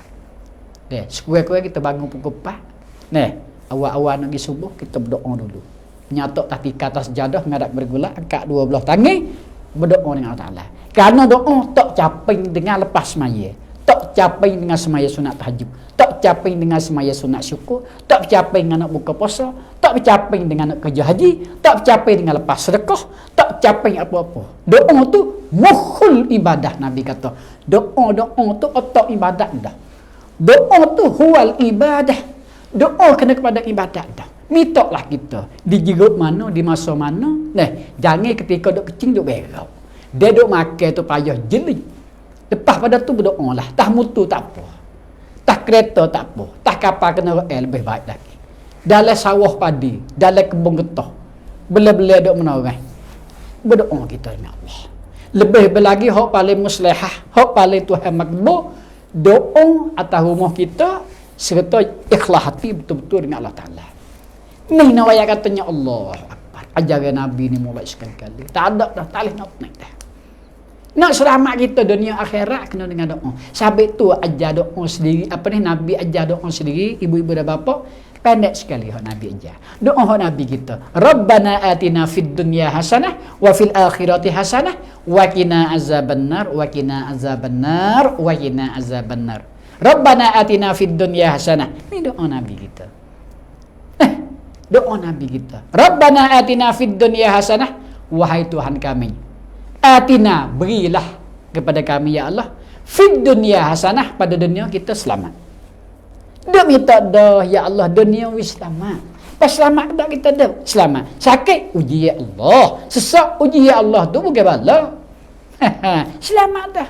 Sekurang-kurang kita bangun pukul 4. Awal-awal nak pergi subuh, kita berdoa dulu. Nyatok tatika atas jadah, menghadap bergula, angkat 2 belah tangan, berdoa dengan Allah Ta'ala. Kerana doa tak capai dengan lepas semaya, tak capai dengan semaya sunat tahajud, tak capai dengan semaya sunat syukur, tak capai dengan nak buka puasa, tak capai dengan nak kerja haji, tak capai dengan lepas sedekah, tak capai apa-apa. Doa tu mukhul ibadah. Nabi kata doa tu otak ibadat dah. Doa tu huwal ibadah. Doa kena kepada ibadat dah. Mintalah kita di jeruk mana, di masa mana. Jangan ketika duk kecing duk berau. Dia duk makan tu payah jeli. Lepas pada tu berdoa lah. Tah mutu tak apa. Tah kereta tak apa. Tah kapal kena lebih baik lagi. Dalam sawah padi, dalam kebun getah, bela-bela duk menorang. Berdoa kita dengan Allah. Lebih lagi hak paling muslihah, hak paling Tuhan makbul, doa atas rumah kita serta ikhlas hati betul-betul dengan Allah Taala. Ni nak ayat katanya Allah Akbar. Ajaran Nabi ni mulai sekali-kali. Tak ada dah, tak boleh nak naik dah. Nak selamat kita dunia akhirat kena dengan doa. Sabit tu ajar doa sendiri. Apa ni Nabi ajar doa sendiri, ibu-ibu dan bapa. Pendek sekali hak Nabi ajar. Doa hak Nabi kita. Rabbana atina fid dunya hasanah wa fil akhirati hasanah wa qina azabannar wa qina azabannar wa qina azabannar. Rabbana atina fid dunya hasanah. Ini doa Nabi kita. Doa Nabi kita. Rabbana atina fid dunya hasanah. Wahai Tuhan kami, atina, berilah kepada kami ya Allah, fid dunya hasanah, pada dunia kita selamat. Dak minta dah ya Allah dunia wis selamat. Pas selamat dak kita dah selamat. Sakit uji ya Allah, sesak uji ya Allah, tu bukan bala. Selamat dah.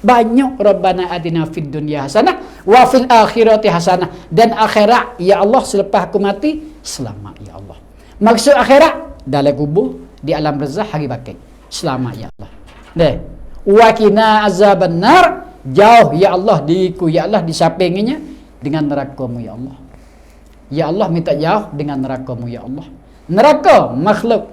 Banyak Rabbana atina fid dunya hasanah wa fil akhirati hasanah, dan akhirat ya Allah selepas aku mati selamat ya Allah. Maksud akhirat dalam kubur, di alam barzakh, hari bakit. Selamat ya Allah. Deh. Wa qina azabannar, jauh ya Allah diriku ya Allah di sampingnya dengan neraka-Mu ya Allah. Ya Allah minta jauh dengan neraka-Mu ya Allah. Neraka makhluk,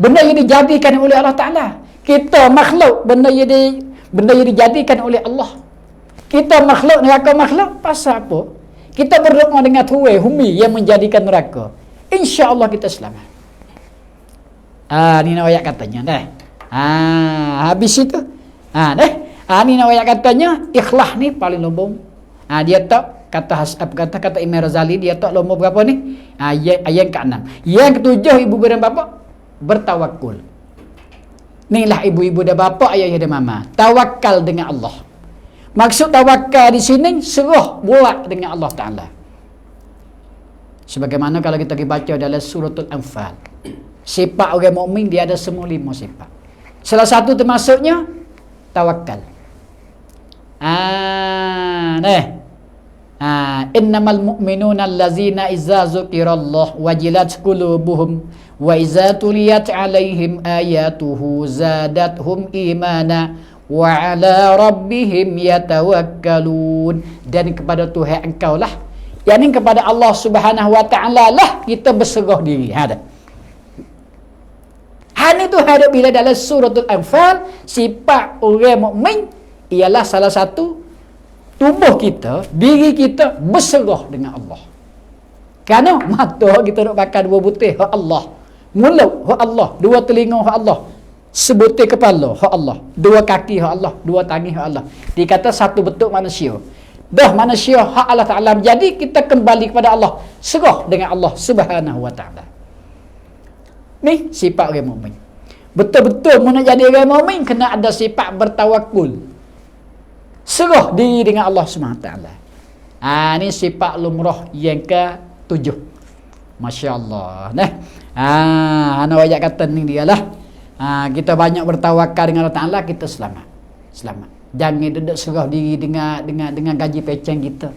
benda yang dijadikan oleh Allah Taala. Kita makhluk, benda yang dijadikan oleh Allah. Kita makhluk, neraka makhluk. Pasal apa? Kita berdoa dengan Tuhan Humi yang menjadikan neraka. Insya-Allah kita selamat. Ni nak ayat katanya dah. Habis itu. Ni nak ayat katanya ikhlas ni paling lombong. Dia tak kata Imam Razali, dia tak lombong berapa ni? Ayat ke-6. Yang ke-7 ibu dan bapa bertawakul. Inilah ibu-ibu dan bapa, ayah dan mama. Tawakal dengan Allah. Maksud tawakal di sini serah bulat dengan Allah Taala. Sebagaimana kalau kita baca dalam suratul Anfal. Sifat orang mukmin dia ada semua 5 sifat. Salah satu termasuknya tawakal. Innamal mu'minuna allazina izza dzukirallah wajilat qulubuhum wa izza tuliyat alaihim ayatuhu zadathum imana wa ala rabbihim yatawakkalun. Dan kepada Tuhan engkau lah, yakni kepada Allah Subhanahu wa taala lah kita berserah diri. Ini tu ada bila dalam suratul Anfal, sifat orang mukmin ialah salah satu tubuh kita, diri kita berserah dengan Allah. Kerana mata kita nak pakai 2 butir hak Allah, mulut hak Allah, 2 telinga hak Allah, sebutir kepala hak Allah, 2 kaki hak Allah, 2 tangan hak Allah. Dikata satu bentuk manusia. Dah manusia hak Allah Taala. Jadi kita kembali kepada Allah, serah dengan Allah Subhanahu wa taala. Ni sifat orang mukmin. Betul-betul mau nak jadi orang mukmin kena ada sifat bertawakul. Serah diri dengan Allah Subhanahu wa taala. Ni sifat lumrah yang ke-7. Masya-Allah. Ana ayat kata ni dialah. Kita banyak bertawakal dengan Allah Taala, kita selamat. Selamat. Jangan duduk serah diri dengan gaji peceng kita.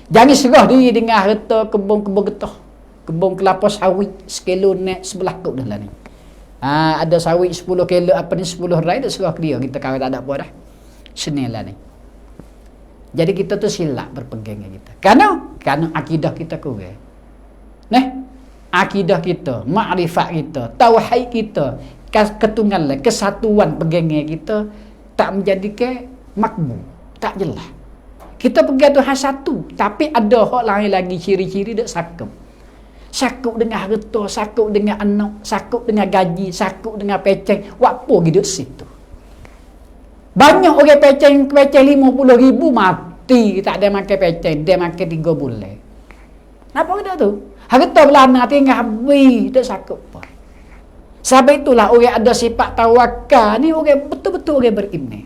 Jangan serah diri dengan harta kebun-kebun getah. Kebun kelapa sawit sekilo net sebelah kau dah lah ni. Ada sawit 10 kilo apa ni 10 rai dah serah ke dia, kita kawin tak ada apa dah. Senil lah ni. Jadi kita tu silap berpegang dengan kita. Kerana akidah kita kurang. Akidah kita, makrifat kita, tauhid kita, ketunggalan, kesatuan pegangnya kita tak menjadikan makbul, tak jelas. Kita pegang Tuhan satu, tapi ada hak lain lagi ciri-ciri dak sakup. Sakup dengan harta, sakup dengan anak, sakup dengan gaji, sakup dengan peceng. Apa hidup situ? Banyak orang peceng 50,000 mati tak ada makan peceng, dia makan 3 bulan. Kenapa kita tu? Harta belana tinggal habis, tak sakup apa. Sebab itulah orang ada sifat tawakal ni orang betul-betul orang beriman.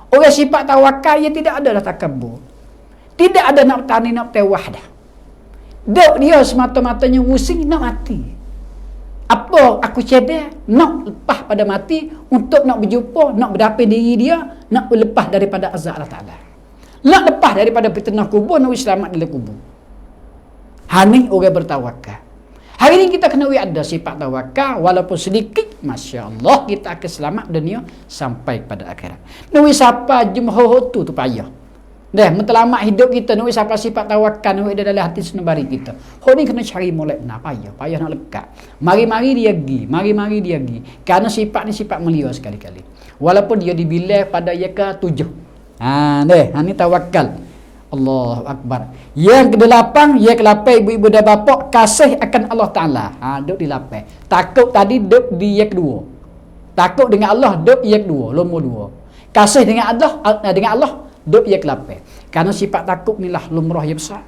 Orang sifat tawakal yang tidak ada dah takabur. Tidak ada nak tani nak tewah dah. Dia semata-matanya pusing nak mati. Apa aku cedek nak lepas pada mati untuk nak berjumpa, nak berdapat diri dia, nak lepas daripada azab Allah Ta'ala. Nak lepas daripada fitnah kubur, nak selamat dalam kubur. Ni orang bertawakal. Hari ini kita kena ada sifat tawakal, walaupun sedikit, Masya Allah, kita akan selamat dunia sampai pada akhirat. Nak siapa jumlah tu payah. Dah, mentelamak hidup kita, nak siapa sifat tawakal, nak ada dalam hati senebari kita. Ni kena cari mulai, payah nak lekat. Mari-mari dia pergi. Kerana sifat ni sifat mulia sekali-kali. Walaupun dia dibilang pada ia ke-7. Ni tawakal. Allahu Akbar. Yang ke-8, ibu-ibu dan bapa, kasih akan Allah Ta'ala. Duk di 8. Takut tadi duk di yang kedua. Takut dengan Allah duk yang kedua, nombor 2. Kasih dengan Allah duk yang ke-8. Kerana sifat takut ni lah lumrah yang besar.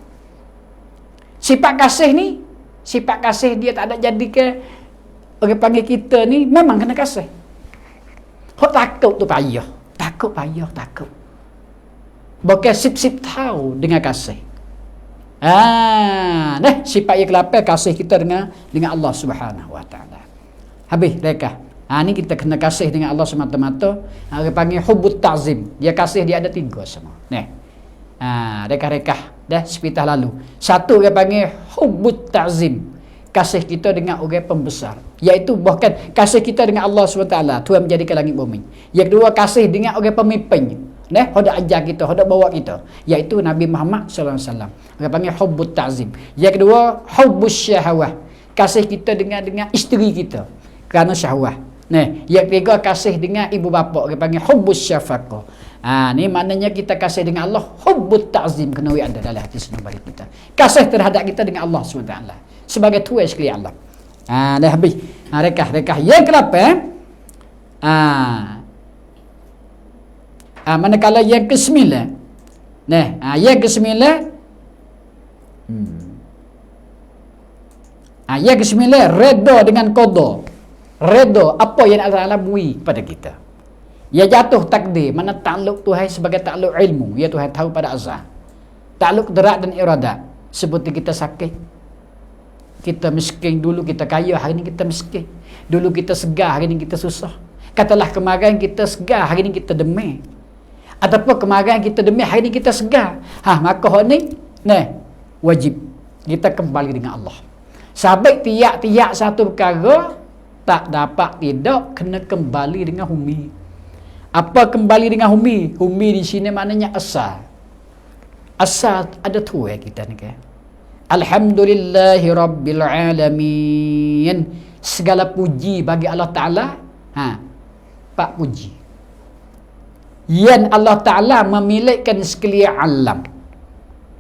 Sifat kasih dia tak ada jadi ke orang panggil kita ni memang kena kasih. Takut tu payah. Takut. Bukan sip-sip tahu dengan kasih. Sifat yang ke-8 kasih kita dengan Allah Subhanahu Wa Taala. Habis rekah. Ni kita kena kasih dengan Allah semata-mata. Dia panggil hubbut ta'zim. Dia kasih dia ada 3 semua. Rekah-rekah dah sepitah lalu. Satu dia panggil hubbut ta'zim. Kasih kita dengan orang pembesar. Iaitu bahkan kasih kita dengan Allah SWT. Tuhan menjadikan langit bumi. Yang kedua kasih dengan orang pemimpin. Hendak ajar kita, hendak bawa kita, iaitu Nabi Muhammad sallallahu alaihi wasallam. Dia panggil hubbut ta'zim. Yang kedua, hubbus syahwah. Kasih kita dengan isteri kita kerana syahwah. Yang ketiga kasih dengan ibu bapa. Dia panggil hubbus syafaqah. Ni maknanya kita kasih dengan Allah, hubbut ta'zim kena ada dalam hati senubari kita. Kasih terhadap kita dengan Allah SWT sebagai tuan sekalian Allah. Dah habis. Rekah. Yang ke-8, manakala yang ke-9. Yang ke-9 yang ke-9 redha dengan qada. Redha apa yang Allah Taala beri kepada kita. Ya jatuh takdir, mana takluk Tuhan sebagai takluk ilmu, ya Tuhan tahu pada azal. Takluk derak dan iradat. Seperti kita sakit, kita miskin, dulu kita kaya, hari ini kita miskin. Dulu kita segar, hari ini kita susah. Katalah kemarin kita segar, hari ini kita demam. Ataupun kemarin kita demi hari ini kita segar. Maka ni wajib kita kembali dengan Allah. Sampai tiap-tiap satu perkara tak dapat tidak kena kembali dengan humi. Apa kembali dengan humi? Humi di sini maknanya asal. Asal ada tuai kita ni kan. Alhamdulillahi rabbil alamin. Segala puji bagi Allah Ta'ala. Pak puji. Yang Allah Ta'ala memilihkan sekalian alam.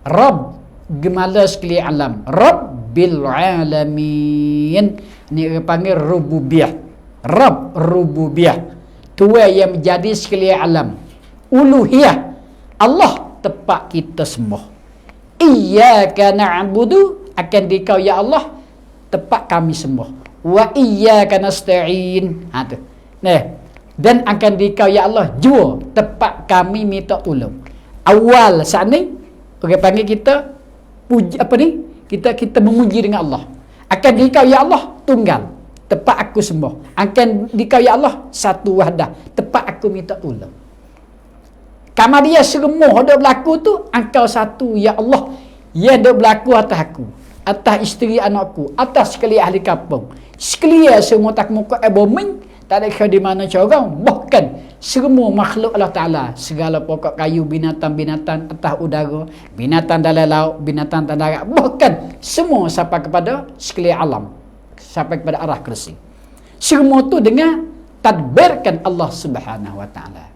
Rabb gemala sekalian alam. Rabbil alamin. Ni panggil rububiyah. Rabb rububiyah. Tuhan yang menjadi sekalian alam. Uluhiyah. Allah tepat kita semua. Iyyaka na'budu, akan dikau ya Allah tepat kami semua. Wa iyyaka nasta'in. Tu. Dan akan dikau ya Allah jua tepat kami minta tolong. Awal saat ni orang panggil kita puji kita memuji dengan Allah. Akan dikau ya Allah tunggal tepat aku semua. Akan dikau ya Allah satu wahdah tepat aku minta tolong. Kamar dia semua hendak berlaku tu engkau satu ya Allah. Yang hendak berlaku atas aku, atas isteri anakku, atas sekalian ahli kampung, sekalian semua tak muka bumi. Tak ada kau di mana corang. Bahkan semua makhluk Allah Ta'ala. Segala pokok kayu, binatang-binatang atas udara, binatang dalam laut, binatang dalam darat. Bahkan semua sampai kepada sekalian alam. Sampai kepada arah kursi. Semua tu dengan tadbirkan Allah Subhanahu Wa Ta'ala.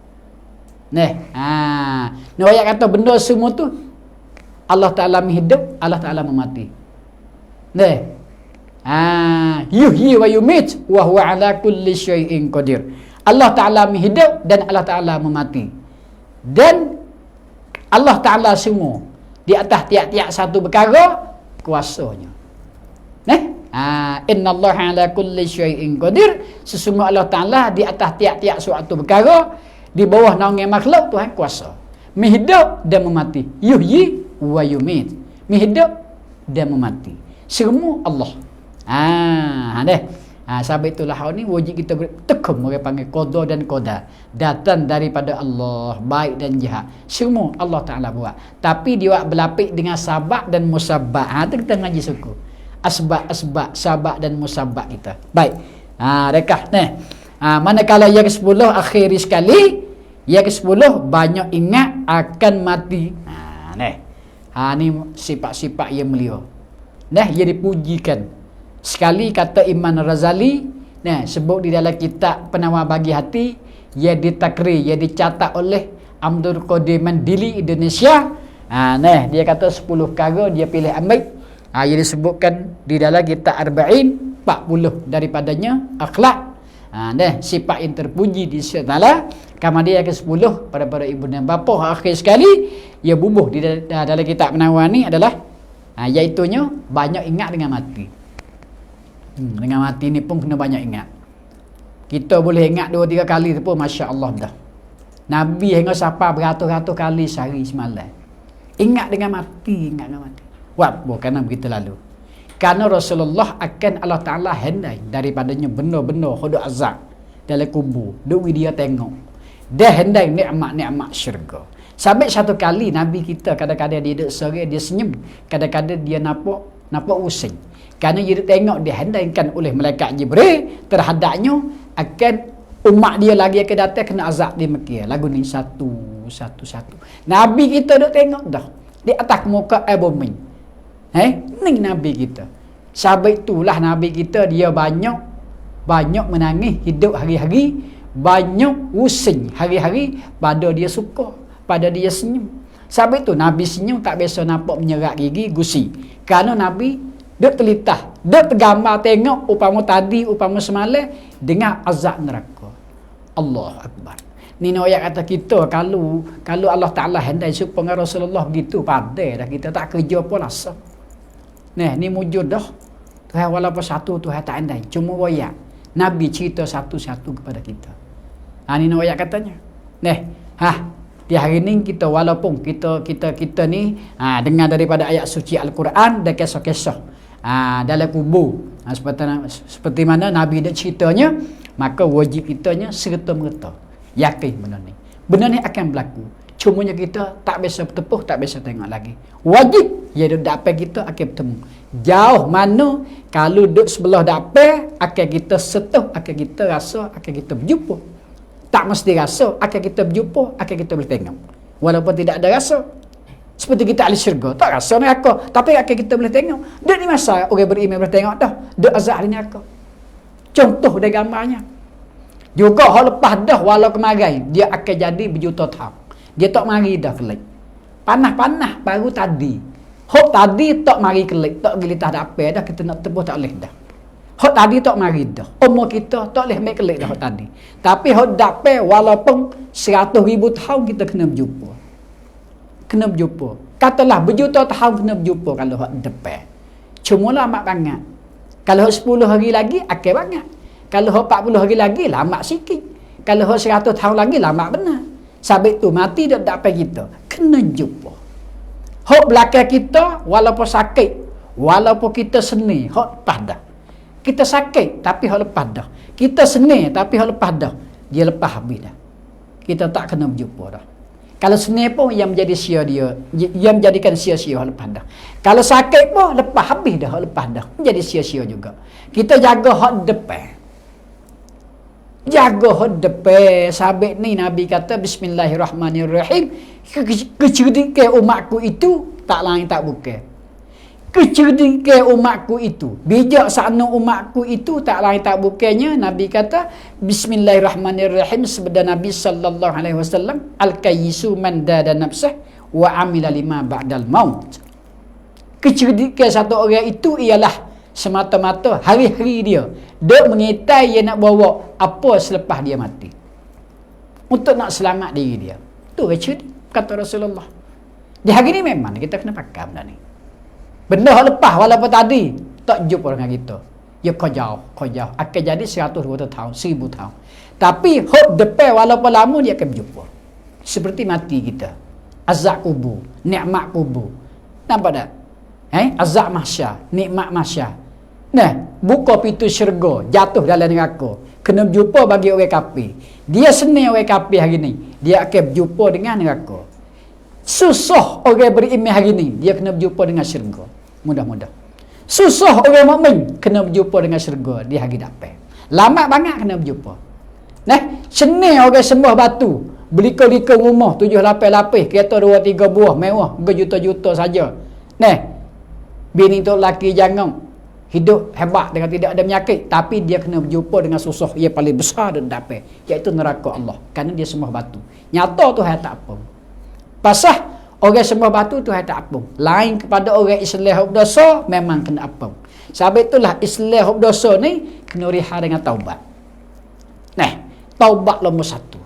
Ayat kata benda semua tu Allah Ta'ala menghidup, Allah Ta'ala memati. Yuhyi wa yumit wa huwa ala kulli syai'in qadir. Allah Ta'ala menghidup dan Allah Ta'ala memati. Dan Allah Ta'ala semua di atas tiap-tiap satu perkara kuasanya. Inna Allah ala kulli syai'in qadir. Sesungguhnya Allah Ta'ala di atas tiap-tiap suatu perkara, di bawah naungan makhluk Tuhan kuasa. Menghidup dan memati. Yuhyi wa yumit. Menghidup dan memati. Semua Allah. Sebab itulah hal ni wajib kita tekum, orang panggil qada dan qadar. Datang daripada Allah, baik dan jahat. Semua Allah Ta'ala buat. Tapi dia buat berlapik dengan sabab dan musabab. Tu kita ngaji suku. Asbab, sabab dan musabab kita. Baik. Dekat ni. Manakala yang ke-10 akhir sekali, yang ke-10 banyak ingat akan mati. Ni sifat-sifat yang mulia. Ia dipujikan. Sekali kata Imam Razali, sebut di dalam kitab Penawar Bagi Hati, ia ditakrir, ia dicatat oleh Abdul Qadir Mandili Indonesia. Dia kata 10 perkara dia pilih ambil. Ia disebutkan di dalam kitab Arba'in, 40 daripadanya akhlak. Sifat yang terpuji di sana. Kemudian yang ke-10 pada ibu dan bapa akhir sekali, ia bubuh di dalam kitab Penawar ni adalah iaitunya banyak ingat dengan mati. Dengan mati ni pun kena banyak ingat. Kita boleh ingat 2-3 kali tu pun Masya Allah dah. Nabi hingga sapa beratus-ratus kali sehari semalam. Ingat dengan mati. Kerana begitu lalu. Kerana Rasulullah akan Allah Ta'ala handai daripadanya benar-benar hodok azab dalam kubur. Duk dia tengok. Dia handai nikmat-nikmat syurga. Sampai satu kali Nabi kita kadang-kadang dia duduk sore, dia senyum. Kadang-kadang dia nampak using. Kerana dia tengok dihandaikan oleh malaikat Jibril terhadapnya akan umat dia lagi akan datang kena azab di Mekah. Lagu ni satu. Nabi kita duk tengok dah di atas muka bumi. Ni Nabi kita. Sebab itulah Nabi kita dia banyak menangis hidup hari-hari, banyak using hari-hari, pada dia suka, pada dia senyum. Sebab itu Nabi senyum tak biasa nampak menyerak gigi gusi. Kerana Nabi duk telitah, duk tergambar tengok upama tadi, upama semalam dengan azab neraka. Allah Akbar. Ni ayat kata kita kalau Allah Ta'ala handai supaya Rasulullah begitu pandai dah kita tak kerja pun rasa. Ni wujud dah. Tuhan walaupun satu Tuhan tak handai. Cuma ayat Nabi cerita satu-satu kepada kita. Ni ayat katanya. Di hari ni kita walaupun kita ni dengar daripada ayat suci Al-Quran dan kisah-kisah dalam kubur seperti mana Nabi dah ceritanya, maka wajib kitanya serta-merta yakin benda ni akan berlaku. Cumanya kita tak biasa bertepuh, tak biasa tengok lagi. Wajib ia dapat kita akan bertemu. Jauh mana kalau duduk sebelah dapat akan kita sentuh, akan kita rasa, akan kita berjumpa. Tak mesti rasa, akan kita berjumpa, akan kita boleh tengok. Walaupun tidak ada rasa. Seperti kita ahli syurga, tak rasa neraka, tapi akan kita boleh tengok. Dek ni masa orang beriman boleh tengok dah, dek azab di neraka. Contoh dari gambarnya. Juga hal lepas dah walau kemarin, dia akan jadi berjuta tahun. Dia tak mari dah kelik. Panas-panas baru tadi. Hok tadi tak mari kelik, tak gelitah dapat dah kita nak tepuh tak boleh dah. Hok tadi tak mari dah. Umur kita tak boleh make kelik dah hok tadi. Tapi hok dapat walaupun 100,000 tahun kita kena berjumpa. Katalah berjuta tahun kena berjumpa kalau hak depan. Cuma lah amat banyak. Kalau hak 10 hari lagi akan banyak. Kalau hak 40 hari lagi lama sikit. Kalau hak 100 tahun lagi lama benar. Sebab tu mati tak dapat kita kena jumpa. Hak belakang kita walaupun sakit, walaupun kita seni, hak lepas dah. Kita sakit tapi hak lepas dah. Kita seni tapi hak lepas dah. Dia lepas habis dah. Kita tak kena berjumpa dah. Kalau seni pun yang menjadi sia dia, yang menjadikan sia-sia hak lepas dah. Kalau sakit pun lepas habis dah, hak lepas dah. Menjadi sia-sia juga. Kita jaga hak depan. Jaga hak depan. Sabit ni Nabi kata bismillahirrahmanirrahim. Kecerdikan umatku itu tak lain tak bukan. Kecerdikan umatku itu, bijaksana umatku itu tak lain tak bukannya Nabi kata bismillahirrahmanirrahim sabda Nabi sallallahu alaihi wasallam al-kayyisu man dada nafsah wa amila lima ba'dal maut. Kecerdikan satu orang itu ialah semata-mata hari-hari dia mengitai dia nak bawa apa selepas dia mati untuk nak selamat diri dia. Tu cerdik kata Rasulullah. Di hari ni memang kita kena pakai benda ni. Benda yang lepas walaupun tadi tak jumpa dengan kita. Ya kau jauh. Akan jadi 120 tahun, 1000 tahun. Tapi hak depan walaupun lama dia akan berjumpa. Seperti mati kita. Azab kubur, nikmat kubur. Nampak tak? Azab mahsyar, nikmat mahsyar. Nah, buka pintu syurga, jatuh dalam neraka. Kena berjumpa bagi orang kafir. Dia senang orang kafir hari ni. Dia akan berjumpa dengan neraka. Susah orang beriman hari ni. Dia kena berjumpa dengan syurga. Mudah-mudah. Susah orang mukmin kena berjumpa dengan syurga di hari depan. Lambat banget kena berjumpa. Nah, senang orang sembah batu. Berliku-liku rumah 7 lapis, kereta 2-3 buah mewah, berjuta-juta saja. Nah, bini tu lelaki jangan hidup hebat dengan tidak ada penyakit, tapi dia kena berjumpa dengan susah yang paling besar dan dapat, iaitu neraka Allah, kerana dia sembah batu. Nyata tu tak apa. Pasal orang sembah batu tu tak apa. Lain kepada orang Islam hak dosa memang kena apa. Sebab itulah Islam hak dosa ni kena reha dengan taubat. Nah, taubat nombor 1.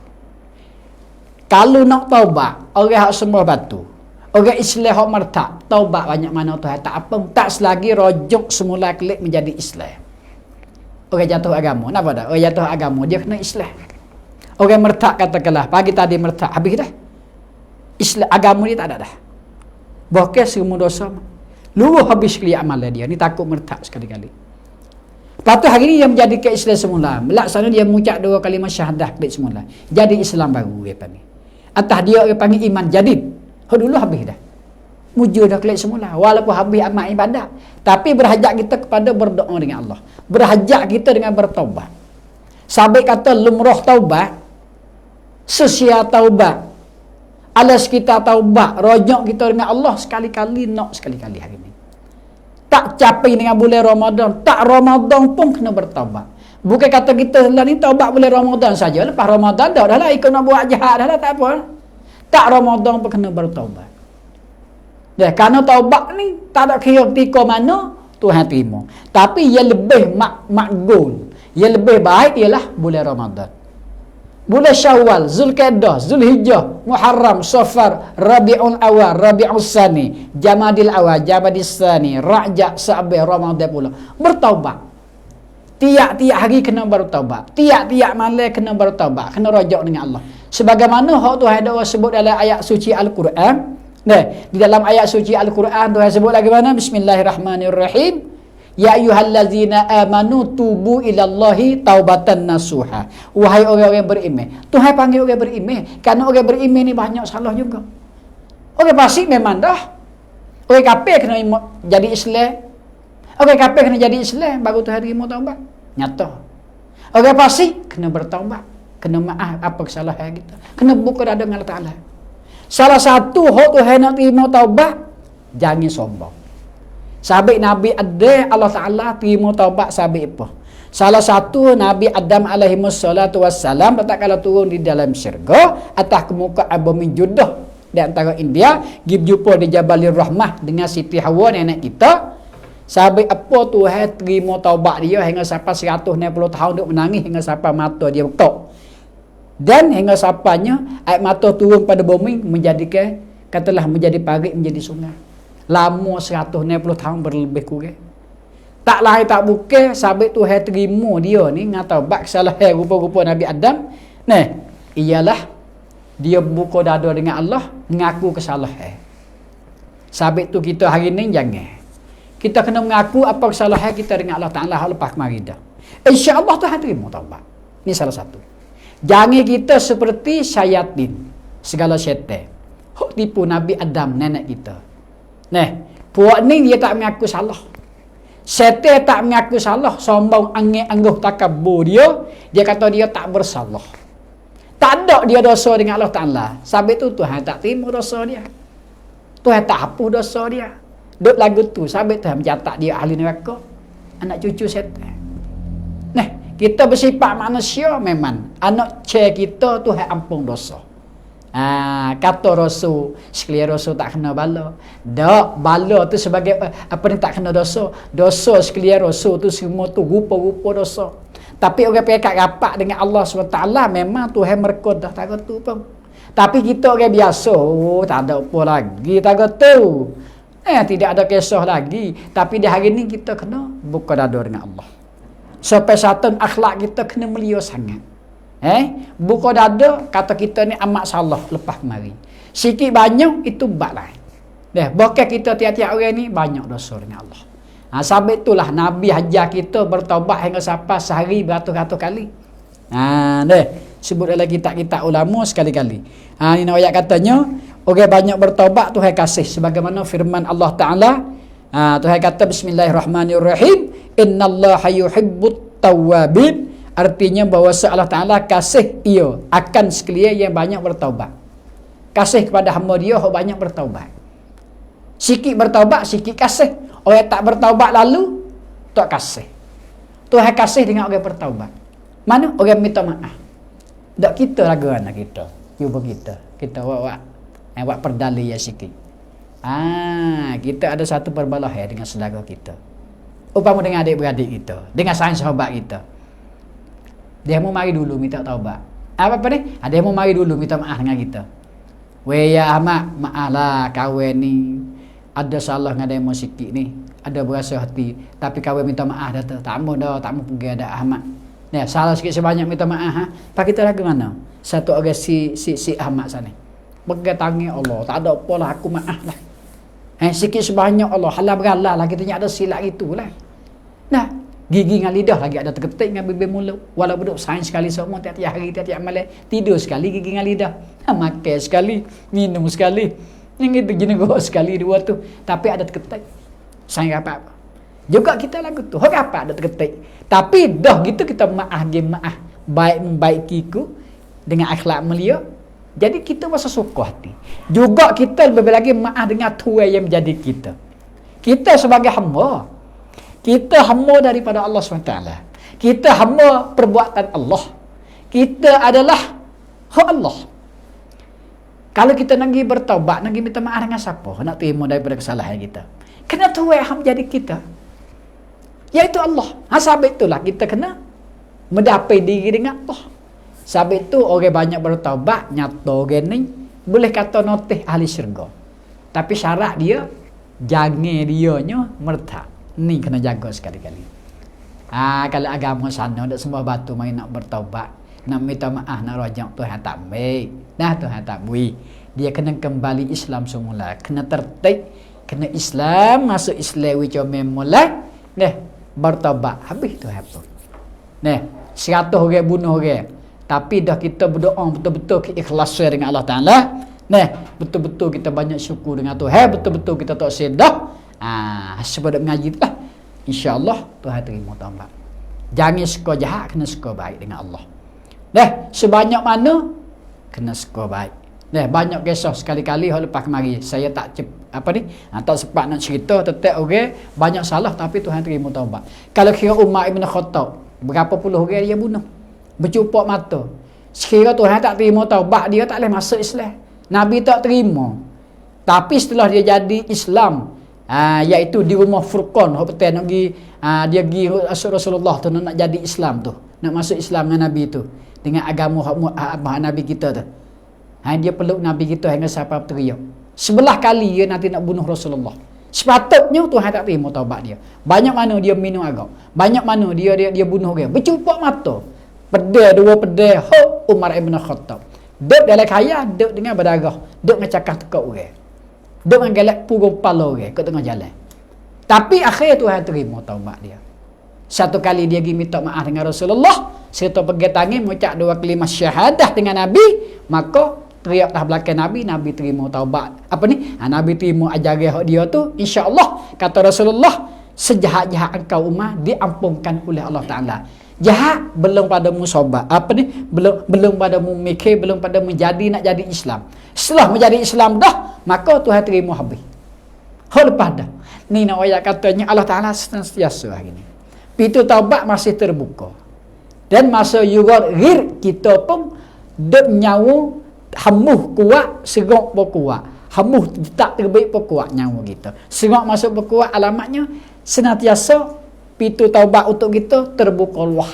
Kalau nak taubat, orang hak sembah batu, orang Islam hak murtad, taubat banyak mana tu tak apa, tak selagi rojok semula klik menjadi Islam. Orang jatuh agama, kenapa dah? Orang jatuh agama dia kena Islam. Orang murtad katakanlah, pagi tadi murtad, habis dah. Islam agama dia tak ada dah. Bahkan semua dosa luruh habis keliak amalan dia. Ni takut murtad sekali-kali. Lepas tu hari ni dia menjadi ke Islam semula. Melaksana dia mengucap 2 kalimah syahadah klik semula. Jadi Islam baru dia panggil. Atas dia orang panggil iman jadid. Dulu habis dah. Mujur dah klik semula. Walaupun habis amal ibadat. Tapi berhajat kita kepada berdoa dengan Allah. Berhajat kita dengan bertaubat. Sahabat kata lumrah taubat. Sesia taubat. Alas kita taubat. Rojok kita dengan Allah sekali-kali. Nak sekali-kali hari ini. Tak capai dengan bulan Ramadan. Tak Ramadan pun kena bertaubat. Bukan kata kita lah ni taubat bulan Ramadan saja. Lepas Ramadan dah lah ikut nak buat jahat dah lah, tak apa. Tak Ramadan pun kena bertaubat. Dah, kerana taubat ni tak ada kira ketika mana Tuhan terima. Tapi yang lebih makbul, yang lebih baik ialah bulan Ramadan. Bulan Syawal, Zulkaidah, Zulhijjah, Muharram, Safar, Rabiul Awal, Rabiul Tsani, Jamadil Awal, Jamadil Tsani, Rajab, Sa'ban, Ramadan pula. Bertaubat. Tiap-tiap hari kena bertaubat. Tiap-tiap malam kena bertaubat. Kena rajak dengan Allah. Sebagaimana hak Tuhan ada sebut dalam ayat suci Al-Quran. Nah, di dalam ayat suci Al-Quran Tuhan sebut lagi mana? Bismillahirrahmanirrahim. Ya ayyuhallazina amanu tubu ilallahi taubatan nasuha. Wahai orang-orang beriman. Tuhan panggil orang beriman. Kerana orang beriman ni banyak salah juga. Orang fasik memang dah. Orang kafir kena jadi Islam. Orang kafir kena jadi Islam baru Tuhan terima taubat. Nyata. Orang fasik kena bertaubat. Kena maaf apa kesalahan kita. Kena buka dada dengan Allah Ta'ala. Salah satu hak Tuhan nak terima taubat, jangan sombong. Sahabat Nabi ada Allah Ta'ala terima taubat sahabat apa? Salah satu Nabi Adam alaihi wassalatu wassalam tak kala turun di dalam syurga atas ke muka bumi Judah di antara India, pergi jumpa di Jabalir Rahmah dengan Siti Hawa nenek kita. Sahabat apa Tuhan terima taubat dia hingga sampai 160 tahun duk menangis hingga sampai mata dia bekak. Dan hingga sampainya air mata turun pada bumi menjadikan katalah menjadi parit menjadi sungai. Lama 160 tahun berlebih kurang. Tak lain tak bukan sahabat Tuhan terima dia ni dengan taubat kesalahan rupa-rupa Nabi Adam. Nah, ialah dia buka dada dengan Allah mengaku kesalahan. Sahabat tu kita hari ni jangan. Kita kena mengaku apa kesalahan kita dengan Allah Ta'ala lepas kemari dah. InsyaAllah Tuhan terima taubat. Ini salah satu. Jangan kita seperti syayatin, segala syaitan. Hok tipu Nabi Adam, nenek kita. Nah, puak ni dia tak mengaku salah. Syaitan tak mengaku salah, sombong angguh takabur dia kata dia tak bersalah. Tak ada dia dosa dengan Allah Ta'ala. Sebab itu Tuhan tak terima dosa dia. Tuhan tak hapus dosa dia. Duk lagu tu, sebab Tuhan mencatat dia ahli neraka. Anak cucu syaitan. Nah, kita bersifat manusia memang. Anak cek kita Tuhan ampun dosa. Kata Rasul, sekalian Rasul tak kena bala. Tak, bala tu sebagai apa ni tak kena dosa. Dosa sekalian Rasul tu semua tu rupa-rupa dosa. Tapi orang pekat rapat dengan Allah SWT memang Tuhan mereka dah tak tu pun. Tapi kita orang biasa, tak ada apa lagi tak tu. Tidak ada kisah lagi. Tapi di hari ni kita kena buka dada dengan Allah. Sampai satu akhlak kita kena mulia sangat. Buka dada kata kita ni amat salah lepas kemari. Sikit banyak itu bak lain. Bahkan kita tiap-tiap orang ni banyak dosa dengan Allah. Sabit itulah Nabi ajar kita bertaubat hingga sampai sehari beratus-ratus kali. Sebut dalam kitab-kitab ulama sekali-kali. Ini ayat katanya, orang banyak bertaubat Tuhan kasih sebagaimana firman Allah Taala. Tuhan kata bismillahirrahmanirrahim, innallaha yuhibbut tawwabin. Artinya bahawa Allah Taala kasih ia akan sekalian yang banyak bertaubat. Kasih kepada hamba dia yang banyak bertaubat. Sikit bertaubat, sikit kasih. Orang tak bertaubat lalu tak kasih. Tuhan kasih dengan orang bertaubat. Mana orang minta maaf? Tak kita lagu anak kita. Cuba kita buat perdali ya sikit. Kita ada satu perbalahan dengan saudara kita. Umpama dengan adik-beradik kita, dengan sahabat kita. Dia mau mari dulu minta taubat. Apa ni? Ada yang mau mari dulu minta maaf dengan kita. Ya Ahmad, maaf lah kawan ni. Ada salah dengan demo sikit ni. Ada berasa hati. Tapi kawan minta maaf dah tu. Tak mau pergi ada Ahmad. Salah sikit sebanyak minta maaf. Pak kita lagi mana? Satu orang si Ahmad sana. Pegang tangan Allah. Tak ada apa lah, aku maaf lah. Sikit sebanyak Allah. Halal beralah lah. Kita ada silap itulah. Gigi dengan lidah lagi ada terketik dengan bibir mulut. Walaupun duduk sains sekali semua tiap-tiap hari, tiap-tiap malam. Tidur sekali gigi dengan lidah. Makan sekali. Minum sekali. Yang itu jenegok sekali dua tu. Tapi ada terketik. Sains apa-apa. Juga kita lagu tu. Apa ada terketik. Tapi dah gitu kita maaf. Baik membaikiku. Dengan akhlak mulia. Jadi kita masa suka hati. Juga kita lebih lagi maaf dengan tuan yang menjadi kita. Kita sebagai hamba. Kita hamba daripada Allah SWT. Kita hamba perbuatan Allah. Kita adalah Allah. Kalau kita nak bertaubat, nak minta maaf dengan siapa? Nak terima daripada kesalahan kita. Kena tuai yang menjadi kita. Iaitu Allah. Sebab itulah kita kena mendapai diri dengan Allah. Sebab itu orang banyak bertaubat, nyata orang ni boleh kata notih ahli syurga. Tapi syarat dia, jangan dianya mertak. Ni kena jaga sekali-kali. Kalau agama sana tak semua batu main nak bertaubat, nak minta maaf, nak rajak Tuhan tak baik. Tuhan tak bui. Dia kena kembali Islam semula, kena tertib, kena Islam, masuk Islam wicau memulai. Bertaubat habis Tuhan pun. 100 orang bunuh orang. Tapi dah kita berdoa betul-betul keikhlasan dengan Allah Taala. Betul-betul kita banyak syukur dengan Tuhan, betul-betul kita tak sedah. Sebab mengaji tu lah, insya-Allah Tuhan terima taubat. Jangan suka jahat, kena suka baik dengan Allah. Sebanyak mana kena suka baik. Banyak kisah sekali-kali lepas kemari saya tak tak sempat nak cerita tetap orang banyak salah tapi Tuhan terima taubat. Kalau kira Umar Ibn Khattab, berapa puluh orang dia bunuh. Bercupak mata. Sekira Tuhan tak terima taubat, dia tak boleh masuk Islam. Nabi tak terima. Tapi setelah dia jadi Islam, iaitu di rumah Furqan, nak pergi dia pergi Rasulullah tu nak jadi Islam tu, nak masuk Islam dengan Nabi tu, dengan agama Nabi kita tu. Dia peluk Nabi kita hingga sampai teriak. 11 kali dia nanti nak bunuh Rasulullah. Sepatutnya Tuhan tak terima taubat dia. Banyak mana dia minum arak, banyak mana dia bunuh orang, bercupak mata. Dua pedih Umar Ibn Khattab. Duk dalam kaya, duk dengan berdarah, duk dengan cakap tekak orang. Duk dengan galak purung kepala orang kat tengah jalan. Tapi akhir Tuhan terima taubat dia. Satu kali dia pergi minta maaf dengan Rasulullah, serta pergi tangan mengucap 2 kalimat syahadah dengan Nabi, maka teriak dah belakang Nabi, Nabi terima taubat. Nabi terima ajaran dia tu, insya-Allah kata Rasulullah, sejahat-jahat engkau Umar diampunkan oleh Allah Taala. Jahat belum pada musabah. Belum pada mikir, belum pada menjadi nak jadi Islam. Setelah menjadi Islam dah, maka Tuhan terima habis. Lepas dah. Ni nak ayat katanya Allah Taala sentiasa hari ni. Pintu taubat masih terbuka. Dan masa yughir kita pun dek nyawa hamuh kuat, serok pun kuat. Hamuh tak terbaik pun kuat nyawa kita. Serok masuk pun kuat, alamatnya senantiasa pintu taubat untuk kita terbuka luah.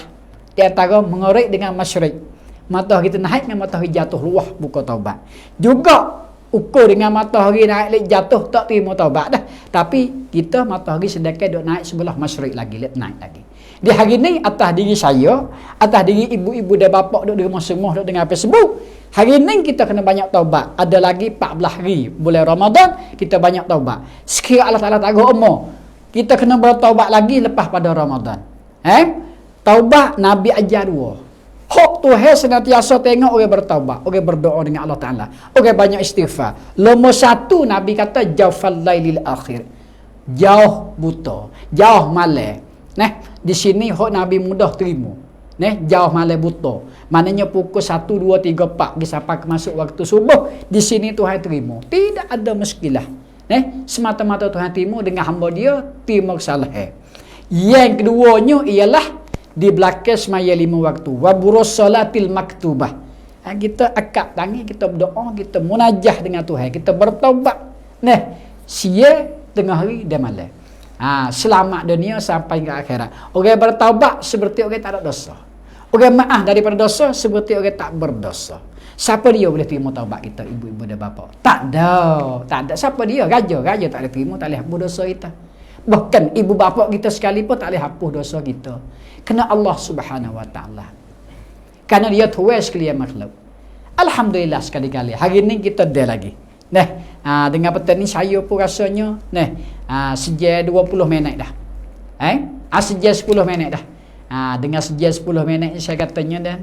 Di antara mengorik dengan masyrik. Matahari kita naik dengan matahari jatuh luah buka taubat. Juga ukur dengan matahari naik jatuh tak terima taubat dah. Tapi kita matahari sedekah duk naik sebelah masyrik lagi, naik lagi. Di hari ni atas diri saya, atas diri ibu-ibu dan bapak duk di rumah semua duk dengar Facebook. Hari ni kita kena banyak taubat. Ada lagi 14 hari bulan Ramadan kita banyak taubat. Sekira Allah Taala taruh umur kita kena bertaubat lagi lepas pada Ramadan. Taubat Nabi ajar dua. Hak Tuhan senantiasa tengok orang bertaubat, orang berdoa dengan Allah Ta'ala, orang banyak istighfar. Nombor satu Nabi kata jawfal lailil akhir. Jauh buta, jauh malam. Di sini hak Nabi mudah terima. Jauh malam buta. Maknanya pukul 1, 2, 3, 4 sampai masuk waktu subuh, di sini Tuhan terima. Tidak ada muskilah. Semata-mata Tuhan terima dengan hamba dia terima kesalahan. Yang keduanya ialah di belakang semaya 5 waktu. Wa burusalatil maktubah. Kita akad tangan, kita berdoa, kita munajah dengan Tuhan, kita bertaubat. Sia tengah hari dan malam. Selamat dunia sampai ke akhirat. Orang bertaubat seperti orang tak ada dosa. Orang maaf daripada dosa seperti orang tak berdosa. Siapa dia boleh terima taubat kita, ibu-ibu dan bapa? Tak ada. Siapa dia? Raja tak boleh terima, tak boleh hapus dosa kita. Bahkan ibu bapa kita sekalipun tak boleh hapus dosa kita. Kena Allah Subhanahu Wa Taala. Karena dia Tuhan sekalian makhluk. Alhamdulillah sekali-kali. Hari ini kita ada lagi. Dengan petang ni saya pun rasanya sejak 20 minit dah. Sejak 10 minit dah. Dengan sejak 10 minit saya katanya dah.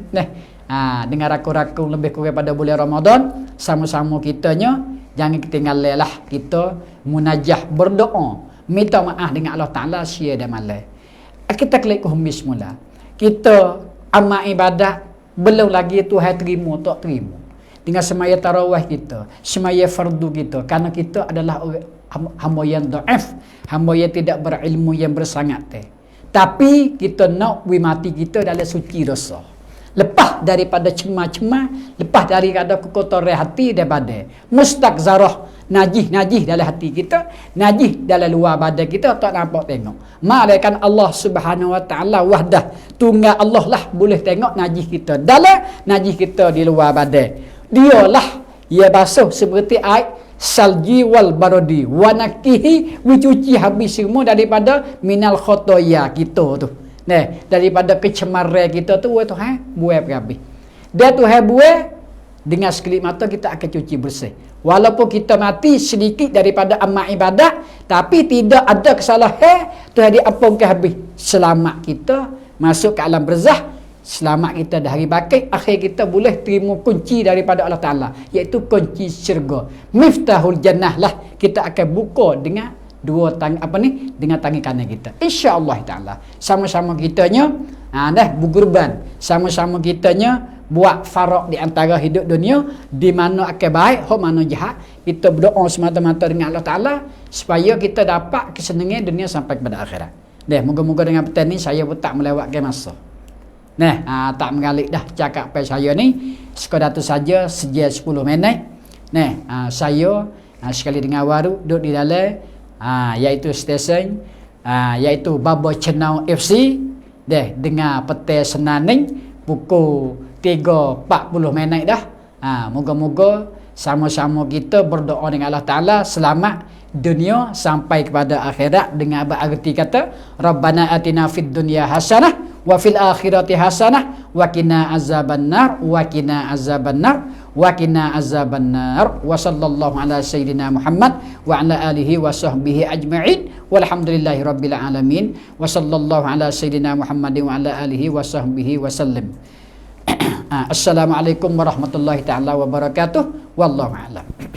Dengan rakun-rakun lebih kurang pada bulan Ramadan, sama-sama kitanya jangan ketinggalan lah kita munajah berdoa, minta maaf dengan Allah Ta'ala siang dan malam. Kita klik humis mula. Kita amal ibadat belum lagi Tuhan terima tak terima. Dengan semaya tarawih kita, semaya fardu kita, karena kita adalah hamba yang dhaif, hamba yang tidak berilmu, yang bersangat. Tapi kita nak mati kita dalam suci dosa. Lepas daripada cemah-cemah, lepas daripada kekotoran hati daripada mustakzarah, najih dalam hati kita, najih dalam luar badan kita, tak nampak tengok. Malaikat Allah Subhanahu Wa Taala wahdah tunggal Allah lah boleh tengok najih kita dalam, najih kita di luar badan. Dialah ia basuh seperti air salji wal barodi wa nakihi, mencuci habis semua daripada minal khotoya kita tu. Daripada kecemaran kita tu, Tuhan buat habis. Dia Tuhan buat dengan sekelip mata kita akan cuci bersih. Walaupun kita mati sedikit daripada amal ibadat, tapi tidak ada kesalahan, Tuhan diampunkan habis. Selamat kita masuk ke alam barzakh, selamat kita dari bakit, akhir kita boleh terima kunci daripada Allah Ta'ala, iaitu kunci syurga. Miftahul jannah lah kita akan buka dengan dua tangan dengan tangan kanan kita, insya-Allah Taala. Sama-sama kitanya berkurban, sama-sama kitanya buat farak di antara hidup dunia, di mana akan baik, hok mana jahat. Kita berdoa semata-mata dengan Allah Taala supaya kita dapat kesenangan dunia sampai kepada akhirat. Moga-moga dengan petang ni saya pun tak melewatkan masa. Tak mengalir dah cakap pada saya ni. Sekadar tu saja sejak 10 minit. Saya sekali dengan waru duduk di dalam iaitu stesen iaitu Baba Cenau FC dengan petang Senin pukul 3.40 minit dah. Moga-moga sama-sama kita berdoa dengan Allah Ta'ala selamat dunia sampai kepada akhirat dengan berarti kata Rabbana atina fid dunya hasanah wa fil akhirati hasanah wa qina azabannar wa qina azabannar wa qina azabannar wa sallallahu ala sayyidina Muhammad wa ala alihi wa sahbihi ajma'in walhamdulillahi rabbil alamin wa sallallahu ala sayyidina Muhammadin wa ala alihi wa sahbihi wa sallim. Assalamualaikum warahmatullahi taala wabarakatuh. Wallahu a'lam.